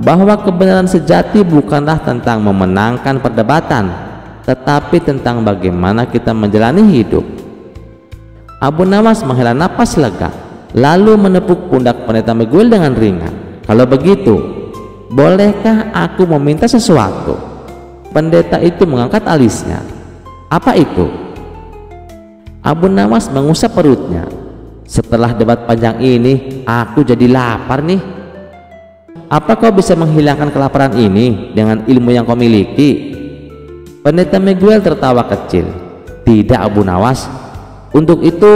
bahwa kebenaran sejati bukanlah tentang memenangkan perdebatan, tetapi tentang bagaimana kita menjalani hidup." Abu Nawas menghela napas lega lalu menepuk pundak pendeta Miguel dengan ringan. "Kalau begitu, bolehkah aku meminta sesuatu?" Pendeta itu mengangkat alisnya. "Apa itu?" Abu Nawas mengusap perutnya. "Setelah debat panjang ini, aku jadi lapar nih." "Apa kau bisa menghilangkan kelaparan ini dengan ilmu yang kau miliki?" Pendeta Miguel tertawa kecil. "Tidak, Abu Nawas. Untuk itu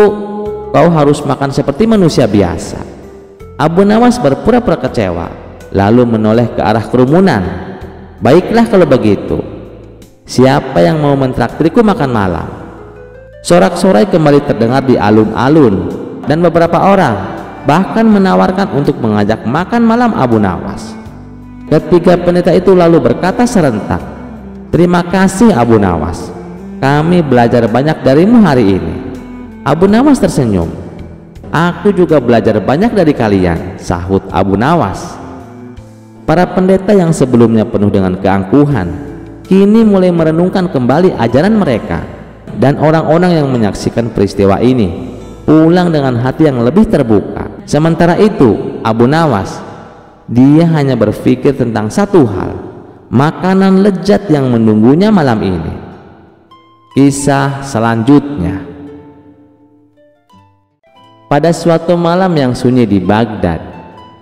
kau harus makan seperti manusia biasa." Abu Nawas berpura-pura kecewa, lalu menoleh ke arah kerumunan. "Baiklah kalau begitu. Siapa yang mau mentraktirku makan malam?" Sorak-sorai kembali terdengar di alun-alun, dan beberapa orang bahkan menawarkan untuk mengajak makan malam Abu Nawas. Ketiga pendeta itu lalu berkata serentak, "Terima kasih Abu Nawas. Kami belajar banyak darimu hari ini." Abu Nawas tersenyum. "Aku juga belajar banyak dari kalian," sahut Abu Nawas. Para pendeta yang sebelumnya penuh dengan keangkuhan kini mulai merenungkan kembali ajaran mereka, dan orang-orang yang menyaksikan peristiwa ini pulang dengan hati yang lebih terbuka. Sementara itu Abu Nawas, dia hanya berpikir tentang satu hal, makanan lezat yang menunggunya malam ini. Kisah selanjutnya. Pada suatu malam yang sunyi di Baghdad,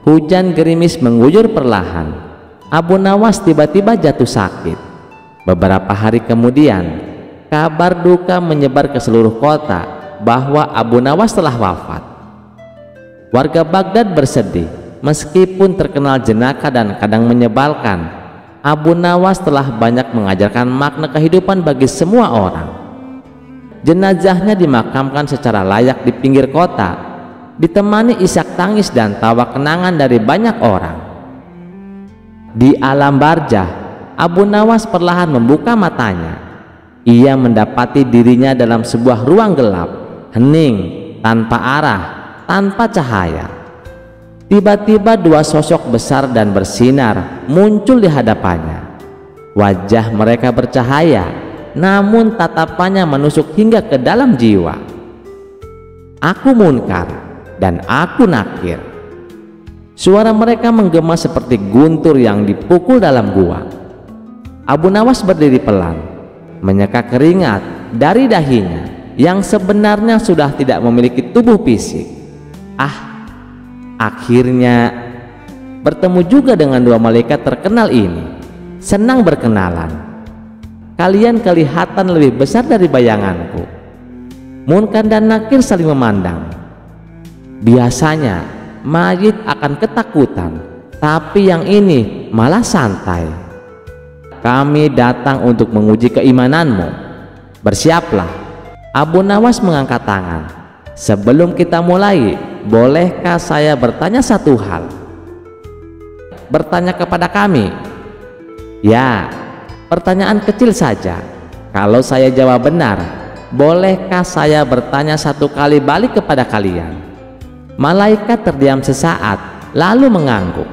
hujan gerimis mengguyur perlahan. Abu Nawas tiba-tiba jatuh sakit. Beberapa hari kemudian, kabar duka menyebar ke seluruh kota bahwa Abu Nawas telah wafat. Warga Baghdad bersedih, meskipun terkenal jenaka dan kadang menyebalkan. Abu Nawas telah banyak mengajarkan makna kehidupan bagi semua orang. Jenazahnya dimakamkan secara layak di pinggir kota, ditemani isak tangis dan tawa kenangan dari banyak orang. Di alam barzah, Abu Nawas perlahan membuka matanya. Ia mendapati dirinya dalam sebuah ruang gelap, hening, tanpa arah, tanpa cahaya. Tiba-tiba dua sosok besar dan bersinar muncul di hadapannya. Wajah mereka bercahaya, namun tatapannya menusuk hingga ke dalam jiwa. "Aku Munkar dan aku Nakir." Suara mereka menggema seperti guntur yang dipukul dalam gua. Abu Nawas berdiri pelan, menyeka keringat dari dahinya yang sebenarnya sudah tidak memiliki tubuh fisik. Akhirnya bertemu juga dengan dua malaikat terkenal ini. Senang berkenalan. Kalian kelihatan lebih besar dari bayanganku. Munkar dan Nakir saling memandang. Biasanya mayit akan ketakutan, tapi yang ini malah santai. "Kami datang untuk menguji keimananmu. Bersiaplah." Abu Nawas mengangkat tangan. "Sebelum kita mulai, bolehkah saya bertanya satu hal?" "Bertanya kepada kami?" "Ya, pertanyaan kecil saja. Kalau saya jawab benar, bolehkah saya bertanya satu kali balik kepada kalian?" Malaikat terdiam sesaat, lalu mengangguk.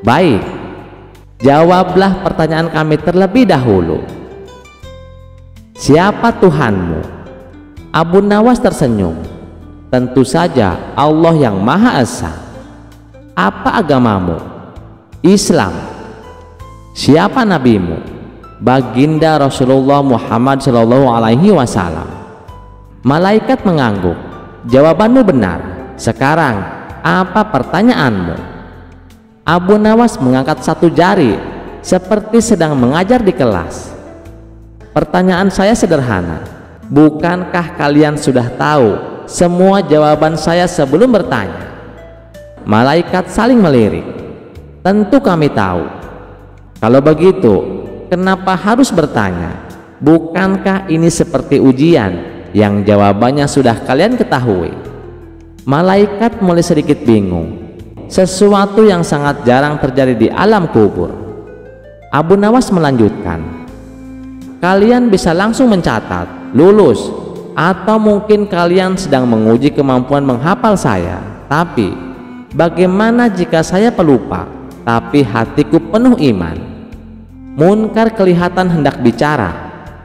"Baik, jawablah pertanyaan kami terlebih dahulu. Siapa Tuhanmu?" Abu Nawas tersenyum. "Tentu saja Allah yang Maha Esa." "Apa agamamu?" "Islam." "Siapa nabimu?" "Baginda Rasulullah Muhammad SAW." Malaikat mengangguk. "Jawabanmu benar. Sekarang apa pertanyaanmu?" Abu Nawas mengangkat satu jari seperti sedang mengajar di kelas. "Pertanyaan saya sederhana. Bukankah kalian sudah tahu semua jawaban saya sebelum bertanya?" Malaikat saling melirik. "Tentu kami tahu." "Kalau begitu, kenapa harus bertanya? Bukankah ini seperti ujian yang jawabannya sudah kalian ketahui?" Malaikat mulai sedikit bingung. Sesuatu yang sangat jarang terjadi di alam kubur. Abu Nawas melanjutkan, "Kalian bisa langsung mencatat, lulus, atau mungkin kalian sedang menguji kemampuan menghafal saya. Tapi bagaimana jika saya pelupa, tapi hatiku penuh iman?" Munkar kelihatan hendak bicara,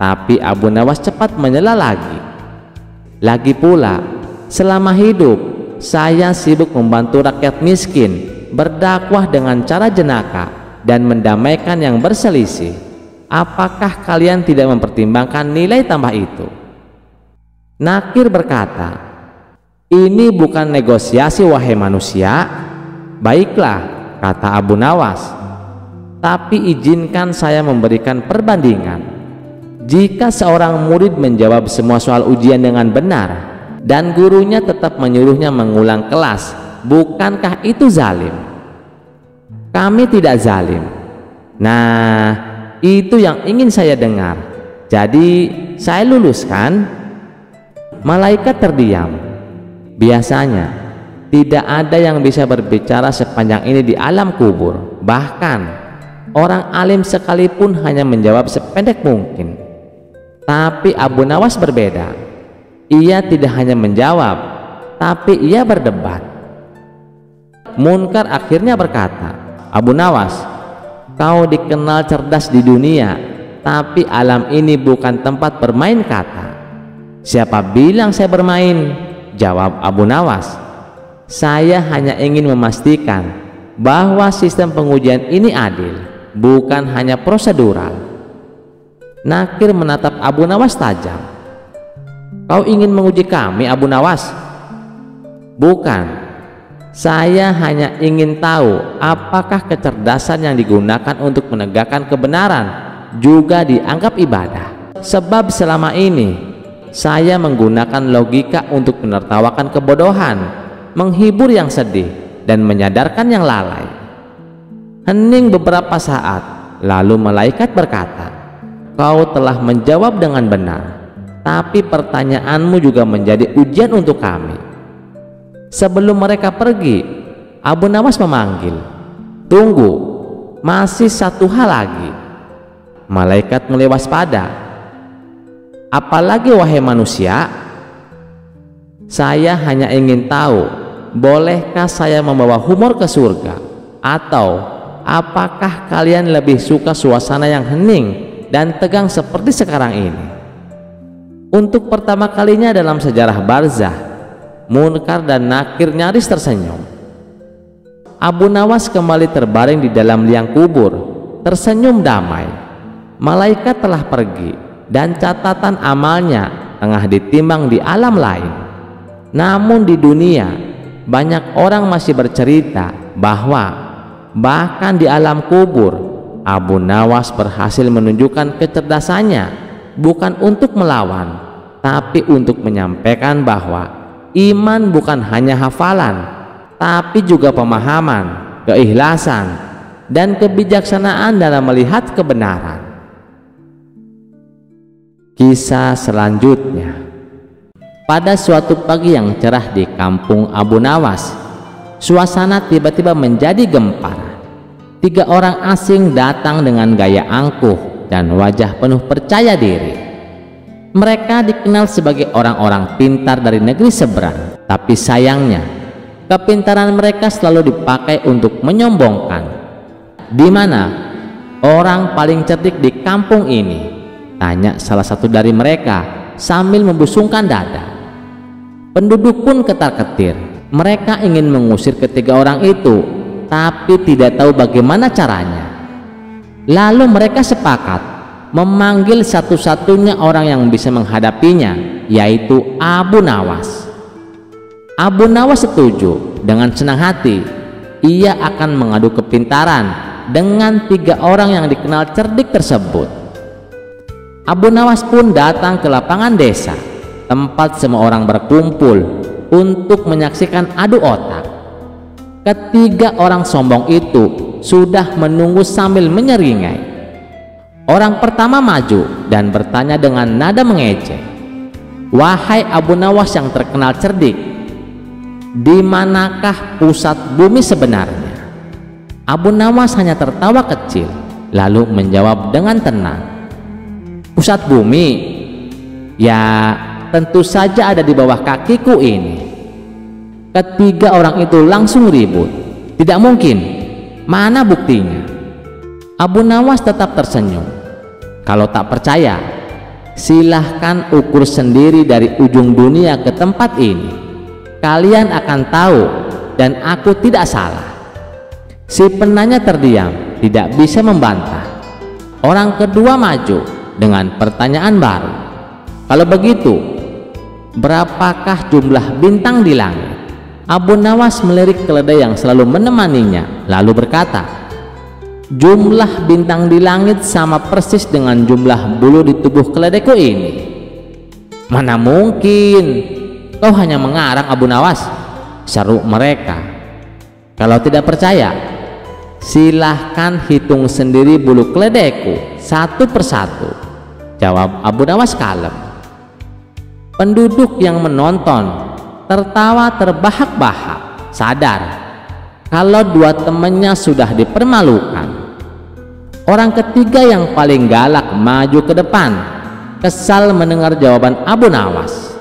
tapi Abu Nawas cepat menyela lagi. "Lagi pula, selama hidup saya sibuk membantu rakyat miskin, berdakwah dengan cara jenaka, dan mendamaikan yang berselisih. apakah kalian tidak mempertimbangkan nilai tambah itu? Nakir berkata, ini bukan negosiasi wahai manusia. Baiklah, kata Abu Nawas, tapi izinkan saya memberikan perbandingan. Jika seorang murid menjawab semua soal ujian dengan benar dan gurunya tetap menyuruhnya mengulang kelas, bukankah itu zalim? Kami tidak zalim. Nah, itu yang ingin saya dengar. Jadi saya luluskan? Malaikat terdiam. Biasanya tidak ada yang bisa berbicara sepanjang ini di alam kubur. Bahkan orang alim sekalipun hanya menjawab sependek mungkin. Tapi Abu Nawas berbeda. Ia tidak hanya menjawab, tapi ia berdebat. Munkar akhirnya berkata, Abu Nawas, kau dikenal cerdas di dunia, tapi alam ini bukan tempat bermain kata. Siapa bilang saya bermain? Jawab Abu Nawas, saya hanya ingin memastikan bahwa sistem pengujian ini adil, bukan hanya prosedural. Nakir menatap Abu Nawas tajam. Kau ingin menguji kami, Abu Nawas? Bukan, saya hanya ingin tahu apakah kecerdasan yang digunakan untuk menegakkan kebenaran juga dianggap ibadah. Sebab selama ini saya menggunakan logika untuk menertawakan kebodohan, menghibur yang sedih, dan menyadarkan yang lalai. Hening beberapa saat, lalu malaikat berkata, kau telah menjawab dengan benar, tapi pertanyaanmu juga menjadi ujian untuk kami. Sebelum mereka pergi, Abu Nawas memanggil, tunggu, masih satu hal lagi. Malaikat mulai waspada. Apalagi wahai manusia? Saya hanya ingin tahu, bolehkah saya membawa humor ke surga? Atau apakah kalian lebih suka suasana yang hening dan tegang seperti sekarang ini? Untuk pertama kalinya dalam sejarah barzah, Munkar dan Nakir nyaris tersenyum. Abu Nawas kembali terbaring di dalam liang kubur, tersenyum damai. Malaikat telah pergi dan catatan amalnya tengah ditimbang di alam lain. Namun di dunia, banyak orang masih bercerita bahwa bahkan di alam kubur, Abu Nawas berhasil menunjukkan kecerdasannya bukan untuk melawan, tapi untuk menyampaikan bahwa iman bukan hanya hafalan, tapi juga pemahaman, keikhlasan, dan kebijaksanaan dalam melihat kebenaran. Kisah selanjutnya. Pada suatu pagi yang cerah di kampung Abu Nawas, suasana tiba-tiba menjadi gempar. 3 orang asing datang dengan gaya angkuh dan wajah penuh percaya diri. Mereka dikenal sebagai orang-orang pintar dari negeri seberang, tapi sayangnya kepintaran mereka selalu dipakai untuk menyombongkan. Di mana orang paling cerdik di kampung ini? Tanya salah satu dari mereka sambil membusungkan dada. Penduduk pun ketar-ketir. Mereka ingin mengusir ketiga orang itu, tapi tidak tahu bagaimana caranya. Lalu mereka sepakat memanggil satu-satunya orang yang bisa menghadapinya, yaitu Abu Nawas. Abu Nawas setuju dengan senang hati. Ia akan mengadu kepintaran dengan 3 orang yang dikenal cerdik tersebut. Abu Nawas pun datang ke lapangan desa, tempat semua orang berkumpul untuk menyaksikan adu otak. Ketiga orang sombong itu sudah menunggu sambil menyeringai. Orang pertama maju dan bertanya dengan nada mengejek, wahai Abu Nawas yang terkenal cerdik, di manakah pusat bumi sebenarnya? Abu Nawas hanya tertawa kecil, lalu menjawab dengan tenang, pusat bumi? Ya, tentu saja ada di bawah kakiku ini. Ketiga orang itu langsung ribut. Tidak mungkin, mana buktinya? Abu Nawas tetap tersenyum. Kalau tak percaya, silahkan ukur sendiri dari ujung dunia ke tempat ini. Kalian akan tahu, dan aku tidak salah. Si penanya terdiam, tidak bisa membantah. Orang kedua maju dengan pertanyaan baru. Kalau begitu, berapakah jumlah bintang di langit? Abu Nawas melirik keledai yang selalu menemaninya, lalu berkata, jumlah bintang di langit sama persis dengan jumlah bulu di tubuh keledaiku ini. Mana mungkin, kau hanya mengarang, Abu Nawas, seru mereka. Kalau tidak percaya, silahkan hitung sendiri bulu keledaiku satu persatu, jawab Abu Nawas kalem. Penduduk yang menonton tertawa terbahak-bahak, sadar kalau dua temannya sudah dipermalukan. Orang ketiga yang paling galak maju ke depan, kesal mendengar jawaban Abu Nawas.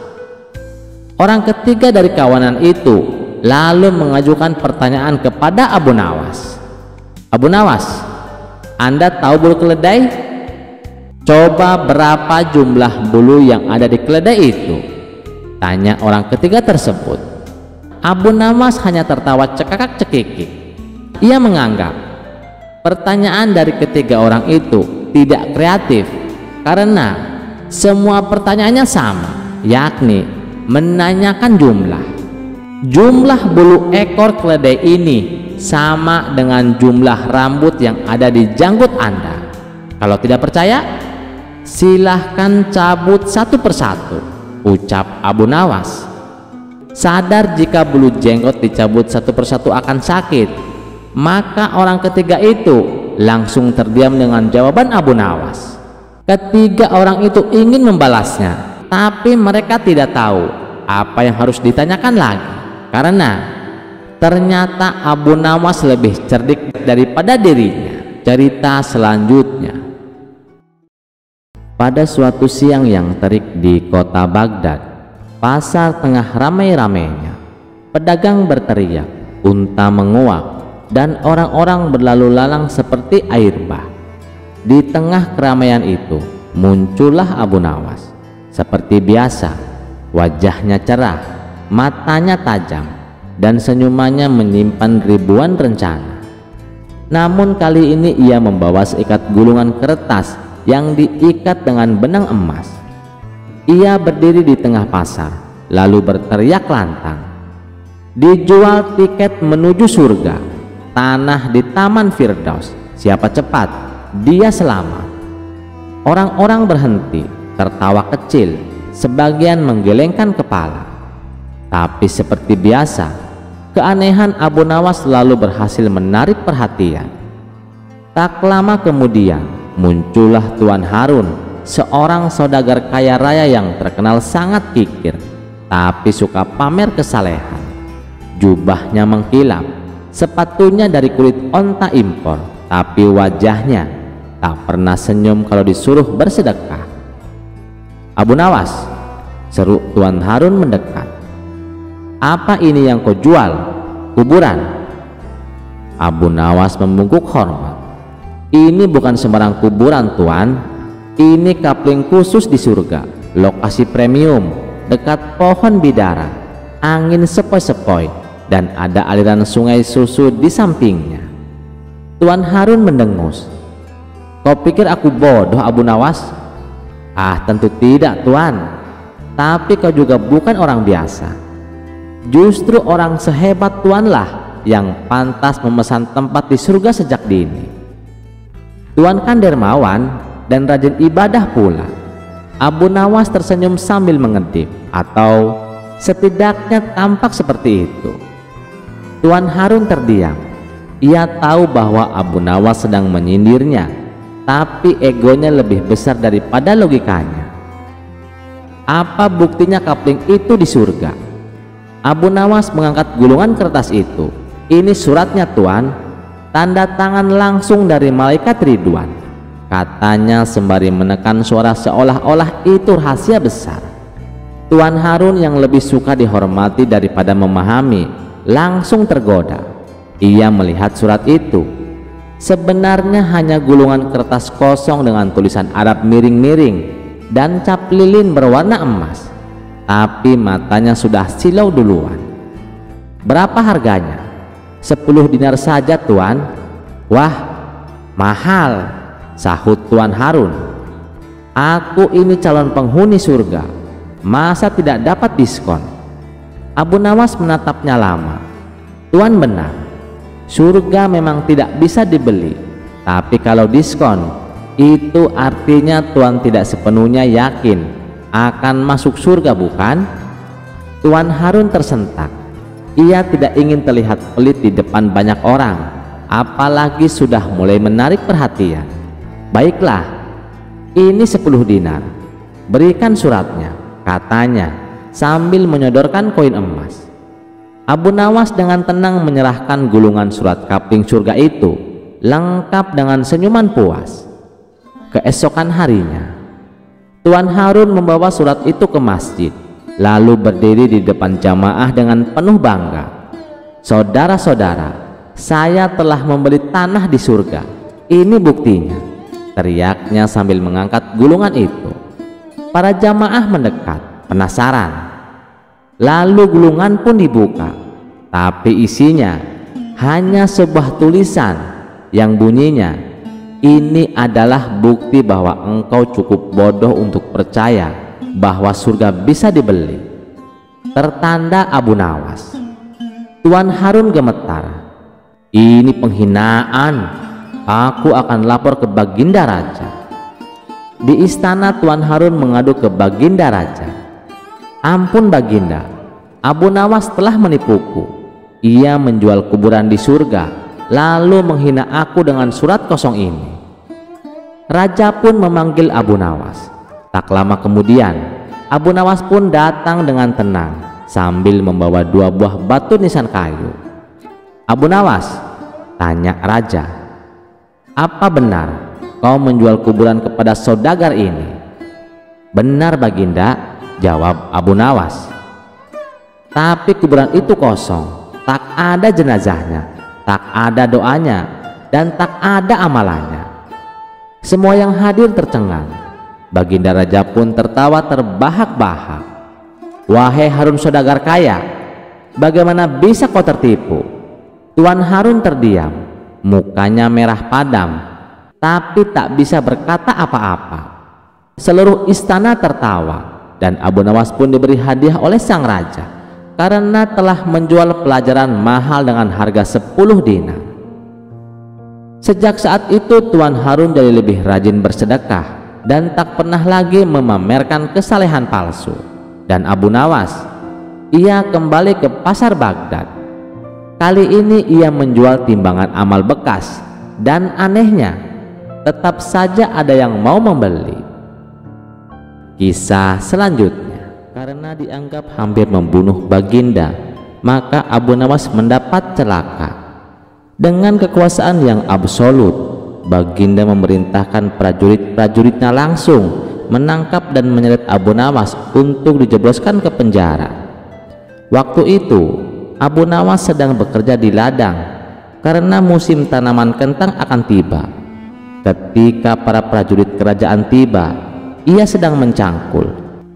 Orang ketiga dari kawanan itu lalu mengajukan pertanyaan kepada Abu Nawas. Abu Nawas, Anda tahu bulu keledai? Coba berapa jumlah bulu yang ada di keledai itu? Tanya orang ketiga tersebut. Abu Nawas hanya tertawa cekakak cekikik. Ia menganggap pertanyaan dari ketiga orang itu tidak kreatif karena semua pertanyaannya sama, yakni menanyakan jumlah bulu ekor keledai ini sama dengan jumlah rambut yang ada di janggut Anda. Kalau tidak percaya, silahkan cabut satu persatu, ucap Abu Nawas. Sadar jika bulu jenggot dicabut satu persatu akan sakit, maka orang ketiga itu langsung terdiam dengan jawaban Abu Nawas. Ketiga orang itu ingin membalasnya, tapi mereka tidak tahu apa yang harus ditanyakan lagi, karena ternyata Abu Nawas lebih cerdik daripada dirinya. Cerita selanjutnya. Pada suatu siang yang terik di kota Baghdad, pasar tengah ramai-ramainya. Pedagang berteriak, unta menguak, dan orang-orang berlalu lalang seperti air bah. Di tengah keramaian itu muncullah Abu Nawas. Seperti biasa, wajahnya cerah, matanya tajam, dan senyumannya menyimpan ribuan rencana. Namun kali ini ia membawa seikat gulungan kertas yang diikat dengan benang emas. Ia berdiri di tengah pasar lalu berteriak lantang, dijual tiket menuju surga, tanah di Taman Firdaus, siapa cepat dia selamat. Orang-orang berhenti tertawa kecil, sebagian menggelengkan kepala. Tapi seperti biasa, keanehan Abu Nawas selalu berhasil menarik perhatian. Tak lama kemudian muncullah Tuan Harun, seorang saudagar kaya raya yang terkenal sangat kikir, tapi suka pamer kesalehan. Jubahnya mengkilap, sepatunya dari kulit onta impor, tapi wajahnya tak pernah senyum kalau disuruh bersedekah. Abu Nawas, seru Tuan Harun mendekat. Apa ini yang kau jual? Kuburan? Abu Nawas membungkuk hormat. Ini bukan sembarang kuburan, Tuan. Ini kapling khusus di surga, lokasi premium, dekat pohon bidara, angin sepoi-sepoi, dan ada aliran sungai susu di sampingnya. Tuan Harun mendengus. Kau pikir aku bodoh, Abu Nawas? Ah, tentu tidak, Tuan. Tapi kau juga bukan orang biasa. Justru orang sehebat Tuanlah yang pantas memesan tempat di surga sejak dini. Tuan kan dermawan dan rajin ibadah pula. Abu Nawas tersenyum sambil mengedip, atau setidaknya tampak seperti itu. Tuan Harun terdiam. Ia tahu bahwa Abu Nawas sedang menyindirnya, tapi egonya lebih besar daripada logikanya. Apa buktinya kapling itu di surga? Abu Nawas mengangkat gulungan kertas itu. Ini suratnya, Tuan. Tanda tangan langsung dari malaikat Ridwan, katanya sembari menekan suara seolah-olah itu rahasia besar. Tuan Harun yang lebih suka dihormati daripada memahami langsung tergoda. Ia melihat surat itu. Sebenarnya hanya gulungan kertas kosong dengan tulisan Arab miring-miring dan cap lilin berwarna emas, tapi matanya sudah silau duluan. Berapa harganya? 10 dinar saja, Tuan. Wah, mahal. sahut Tuan Harun. "Aku ini calon penghuni surga, masa tidak dapat diskon?" Abu Nawas menatapnya lama. "Tuan benar, surga memang tidak bisa dibeli, tapi kalau diskon, itu artinya Tuan tidak sepenuhnya yakin akan masuk surga, bukan?" Tuan Harun tersentak. Ia tidak ingin terlihat pelit di depan banyak orang, apalagi sudah mulai menarik perhatian. "Baiklah, ini 10 dinar, berikan suratnya," katanya sambil menyodorkan koin emas. Abu Nawas dengan tenang menyerahkan gulungan surat kapling surga itu, lengkap dengan senyuman puas. Keesokan harinya, Tuan Harun membawa surat itu ke masjid, lalu berdiri di depan jamaah dengan penuh bangga. "Saudara-saudara, saya telah membeli tanah di surga. Ini buktinya," teriaknya sambil mengangkat gulungan itu. Para jamaah mendekat, penasaran. Lalu gulungan pun dibuka, tapi isinya hanya sebuah tulisan yang bunyinya, "Ini adalah bukti bahwa engkau cukup bodoh untuk percaya bahwa surga bisa dibeli." Tertanda Abu Nawas. Tuan Harun gemetar. "Ini penghinaan. Aku akan lapor ke Baginda Raja." Di istana, Tuan Harun mengadu ke Baginda Raja. "Ampun Baginda, Abu Nawas telah menipuku. Ia menjual kuburan di surga, lalu menghina aku dengan surat kosong ini." Raja pun memanggil Abu Nawas. Tak lama kemudian, Abu Nawas pun datang dengan tenang sambil membawa 2 buah batu nisan kayu. "Abu Nawas," tanya raja, "apa benar kau menjual kuburan kepada saudagar ini?" "Benar Baginda," jawab Abu Nawas. "Tapi kuburan itu kosong, tak ada jenazahnya, tak ada doanya, dan tak ada amalannya." Semua yang hadir tercengang. Baginda Raja pun tertawa terbahak-bahak. "Wahai Harun saudagar kaya, bagaimana bisa kau tertipu?" Tuan Harun terdiam, mukanya merah padam, tapi tak bisa berkata apa-apa. Seluruh istana tertawa, dan Abu Nawas pun diberi hadiah oleh sang raja karena telah menjual pelajaran mahal dengan harga 10 dinar. Sejak saat itu Tuan Harun jadi lebih rajin bersedekah dan tak pernah lagi memamerkan kesalehan palsu. Dan Abu Nawas, ia kembali ke pasar Baghdad. Kali ini ia menjual timbangan amal bekas, dan anehnya tetap saja ada yang mau membeli. Kisah selanjutnya, karena dianggap hampir membunuh Baginda, maka Abu Nawas mendapat celaka. Dengan kekuasaan yang absolut, Baginda memerintahkan prajurit-prajuritnya langsung menangkap dan menyeret Abu Nawas untuk dijebloskan ke penjara. Waktu itu Abu Nawas sedang bekerja di ladang karena musim tanaman kentang akan tiba. Ketika para prajurit kerajaan tiba, ia sedang mencangkul,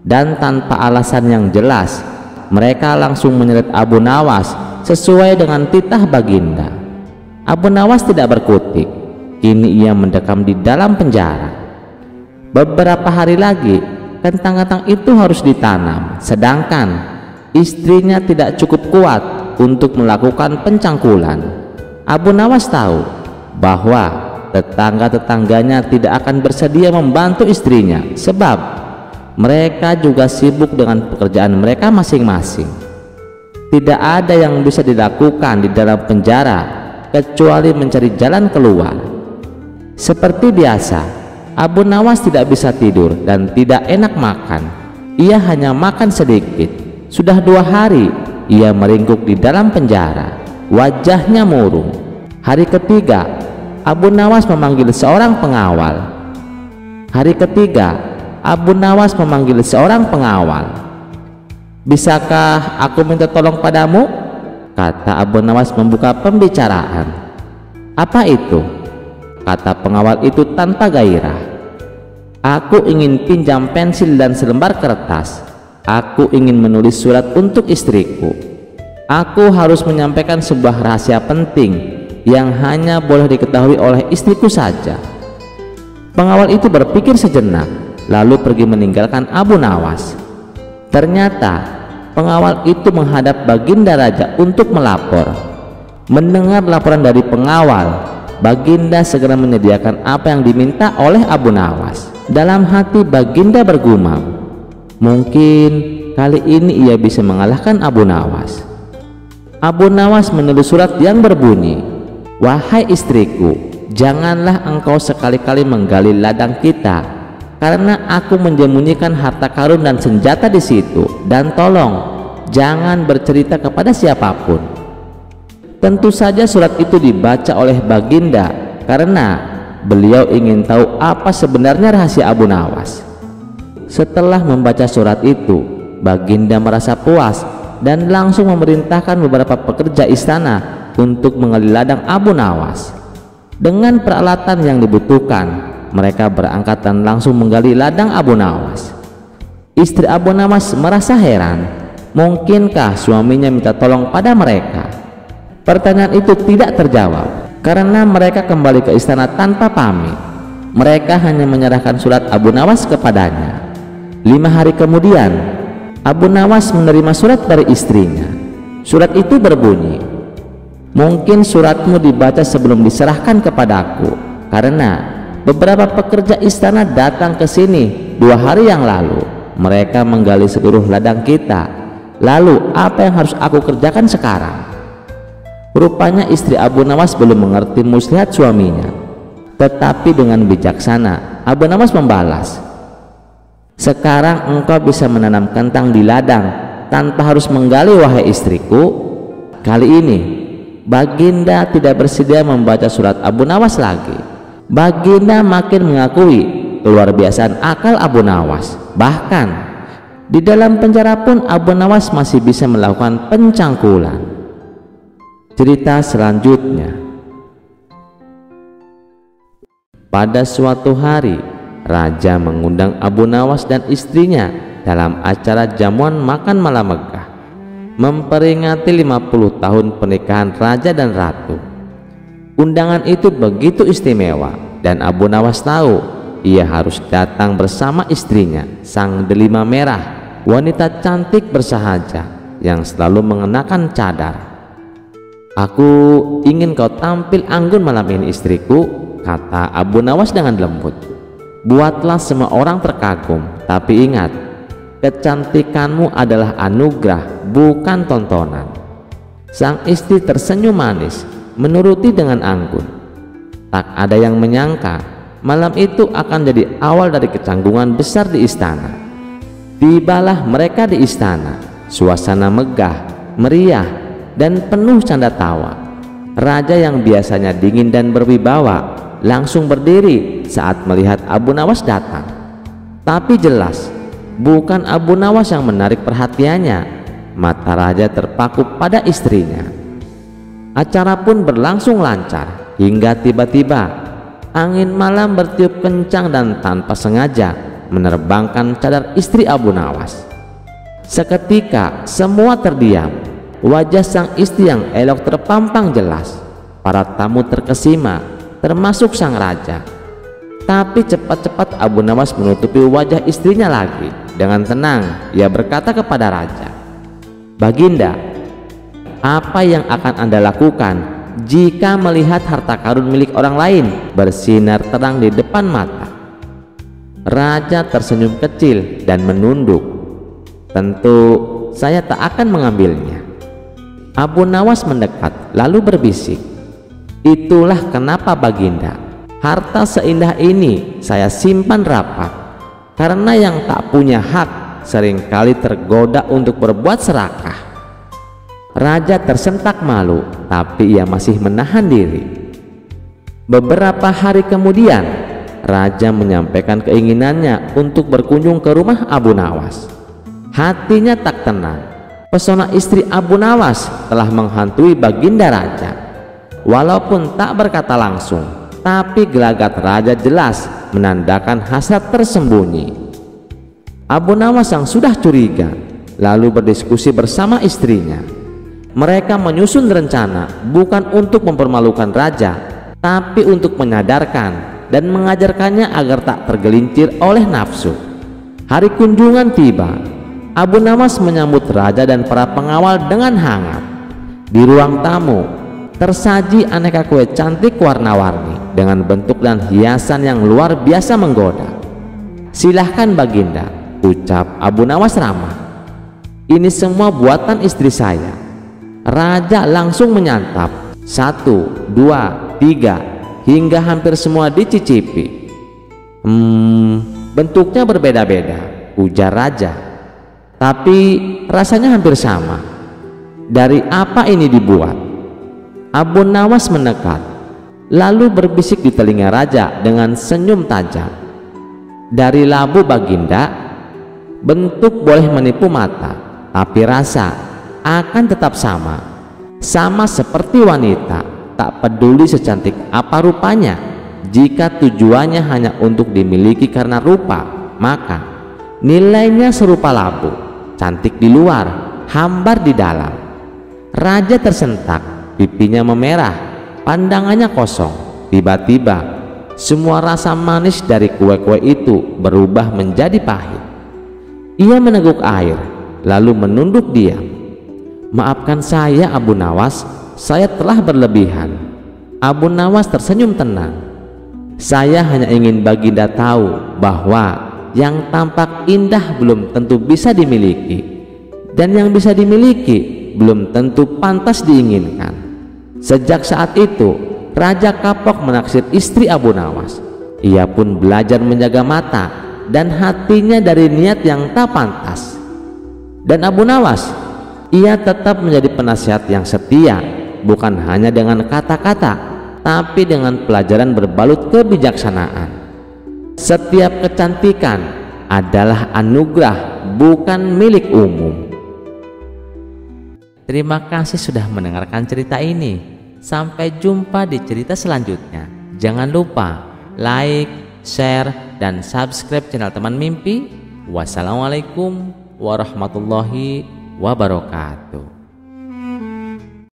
dan tanpa alasan yang jelas mereka langsung menyeret Abu Nawas sesuai dengan titah Baginda. Abu Nawas tidak berkutik. Kini ia mendekam di dalam penjara. Beberapa hari lagi kentang-kentang itu harus ditanam, sedangkan istrinya tidak cukup kuat untuk melakukan pencangkulan. Abu Nawas tahu bahwa tetangga-tetangganya tidak akan bersedia membantu istrinya, sebab mereka juga sibuk dengan pekerjaan mereka masing-masing. Tidak ada yang bisa dilakukan di dalam penjara kecuali mencari jalan keluar. Seperti biasa, Abu Nawas tidak bisa tidur dan tidak enak makan. Ia hanya makan sedikit. Sudah 2 hari ia meringkuk di dalam penjara, wajahnya murung. Hari ketiga, Abu Nawas memanggil seorang pengawal. "Bisakah aku minta tolong padamu?" kata Abu Nawas membuka pembicaraan. "Apa itu?" kata pengawal itu tanpa gairah. "Aku ingin pinjam pensil dan selembar kertas. Aku ingin menulis surat untuk istriku. Aku harus menyampaikan sebuah rahasia penting yang hanya boleh diketahui oleh istriku saja." Pengawal itu berpikir sejenak, lalu pergi meninggalkan Abu Nawas. Ternyata pengawal itu menghadap Baginda Raja untuk melapor. Mendengar laporan dari pengawal, Baginda segera menyediakan apa yang diminta oleh Abu Nawas. Dalam hati Baginda bergumam, mungkin kali ini ia bisa mengalahkan Abu Nawas. Abu Nawas menulis surat yang berbunyi, "Wahai istriku, janganlah engkau sekali-kali menggali ladang kita, karena aku menyembunyikan harta karun dan senjata di situ, dan tolong jangan bercerita kepada siapapun." Tentu saja surat itu dibaca oleh Baginda karena beliau ingin tahu apa sebenarnya rahasia Abu Nawas. Setelah membaca surat itu, Baginda merasa puas dan langsung memerintahkan beberapa pekerja istana untuk menggali ladang Abu Nawas. Dengan peralatan yang dibutuhkan, mereka berangkat dan langsung menggali ladang Abu Nawas. Istri Abu Nawas merasa heran, mungkinkah suaminya minta tolong pada mereka? Pertanyaan itu tidak terjawab karena mereka kembali ke istana tanpa pamit. Mereka hanya menyerahkan surat Abu Nawas kepadanya. 5 hari kemudian, Abu Nawas menerima surat dari istrinya. Surat itu berbunyi, "Mungkin suratmu dibaca sebelum diserahkan kepadaku, karena beberapa pekerja istana datang ke sini 2 hari yang lalu. Mereka menggali seluruh ladang kita. Lalu apa yang harus aku kerjakan sekarang?" Rupanya istri Abu Nawas belum mengerti muslihat suaminya. Tetapi dengan bijaksana, Abu Nawas membalas, "Sekarang engkau bisa menanam kentang di ladang tanpa harus menggali, wahai istriku." Kali ini Baginda tidak bersedia membaca surat Abu Nawas lagi. Baginda makin mengakui keluar biasaan akal Abu Nawas. Bahkan di dalam penjara pun Abu Nawas masih bisa melakukan pencangkulan. Cerita selanjutnya. Pada suatu hari, Raja mengundang Abu Nawas dan istrinya dalam acara jamuan makan malam megah, memperingati 50 tahun pernikahan Raja dan Ratu. Undangan itu begitu istimewa dan Abu Nawas tahu ia harus datang bersama istrinya, sang delima merah, wanita cantik bersahaja yang selalu mengenakan cadar. "Aku ingin kau tampil anggun malam ini, istriku," kata Abu Nawas dengan lembut. "Buatlah semua orang terkagum, tapi ingat, kecantikanmu adalah anugerah, bukan tontonan." Sang istri tersenyum manis, menuruti dengan anggun. Tak ada yang menyangka malam itu akan jadi awal dari kecanggungan besar di istana. Tibalah mereka di istana, suasana megah, meriah, dan penuh canda tawa. Raja yang biasanya dingin dan berwibawa langsung berdiri saat melihat Abu Nawas datang. Tapi jelas bukan Abu Nawas yang menarik perhatiannya. Mata Raja terpaku pada istrinya. Acara pun berlangsung lancar hingga tiba-tiba angin malam bertiup kencang dan tanpa sengaja menerbangkan cadar istri Abu Nawas. Seketika semua terdiam. Wajah sang istri yang elok terpampang jelas. Para tamu terkesima, termasuk sang raja. Tapi cepat-cepat Abu Nawas menutupi wajah istrinya lagi. Dengan tenang ia berkata kepada raja, "Baginda, apa yang akan Anda lakukan jika melihat harta karun milik orang lain bersinar terang di depan mata?" Raja tersenyum kecil dan menunduk. "Tentu saya tak akan mengambilnya." Abu Nawas mendekat lalu berbisik, "Itulah kenapa Baginda, harta seindah ini saya simpan rapat, karena yang tak punya hak seringkali tergoda untuk berbuat serakah." Raja tersentak malu, tapi ia masih menahan diri. Beberapa hari kemudian, Raja menyampaikan keinginannya untuk berkunjung ke rumah Abu Nawas. Hatinya tak tenang. Pesona istri Abu Nawas telah menghantui Baginda Raja. Walaupun tak berkata langsung, tapi gelagat Raja jelas menandakan hasrat tersembunyi. Abu Nawas yang sudah curiga lalu berdiskusi bersama istrinya. Mereka menyusun rencana bukan untuk mempermalukan Raja, tapi untuk menyadarkan dan mengajarkannya agar tak tergelincir oleh nafsu. Hari kunjungan tiba. Abu Nawas menyambut raja dan para pengawal dengan hangat. Di ruang tamu tersaji aneka kue cantik warna-warni dengan bentuk dan hiasan yang luar biasa menggoda. "Silahkan Baginda," ucap Abu Nawas ramah. "Ini semua buatan istri saya." Raja langsung menyantap. 1, 2, 3 hingga hampir semua dicicipi. Bentuknya berbeda-beda," ujar raja, "tapi rasanya hampir sama. Dari apa ini dibuat?" Abu Nawas mendekat, lalu berbisik di telinga raja dengan senyum tajam. "Dari labu Baginda. Bentuk boleh menipu mata, tapi rasa akan tetap sama. Sama seperti wanita, tak peduli secantik apa rupanya. Jika tujuannya hanya untuk dimiliki karena rupa, maka nilainya serupa labu, cantik di luar, hambar di dalam." Raja tersentak, pipinya memerah, pandangannya kosong. Tiba-tiba semua rasa manis dari kue-kue itu berubah menjadi pahit. Ia meneguk air, lalu menunduk diam. "Maafkan saya Abu Nawas, saya telah berlebihan." Abu Nawas tersenyum tenang. "Saya hanya ingin Baginda tahu bahwa yang tampak indah belum tentu bisa dimiliki, dan yang bisa dimiliki belum tentu pantas diinginkan." Sejak saat itu, Raja kapok menaksir istri Abu Nawas. Ia pun belajar menjaga mata dan hatinya dari niat yang tak pantas. Dan Abu Nawas, ia tetap menjadi penasihat yang setia, bukan hanya dengan kata-kata, tapi dengan pelajaran berbalut kebijaksanaan. Setiap kecantikan adalah anugerah, bukan milik umum. Terima kasih sudah mendengarkan cerita ini. Sampai jumpa di cerita selanjutnya. Jangan lupa like, share, dan subscribe channel Teman Mimpi. Wassalamualaikum warahmatullahi wabarakatuh.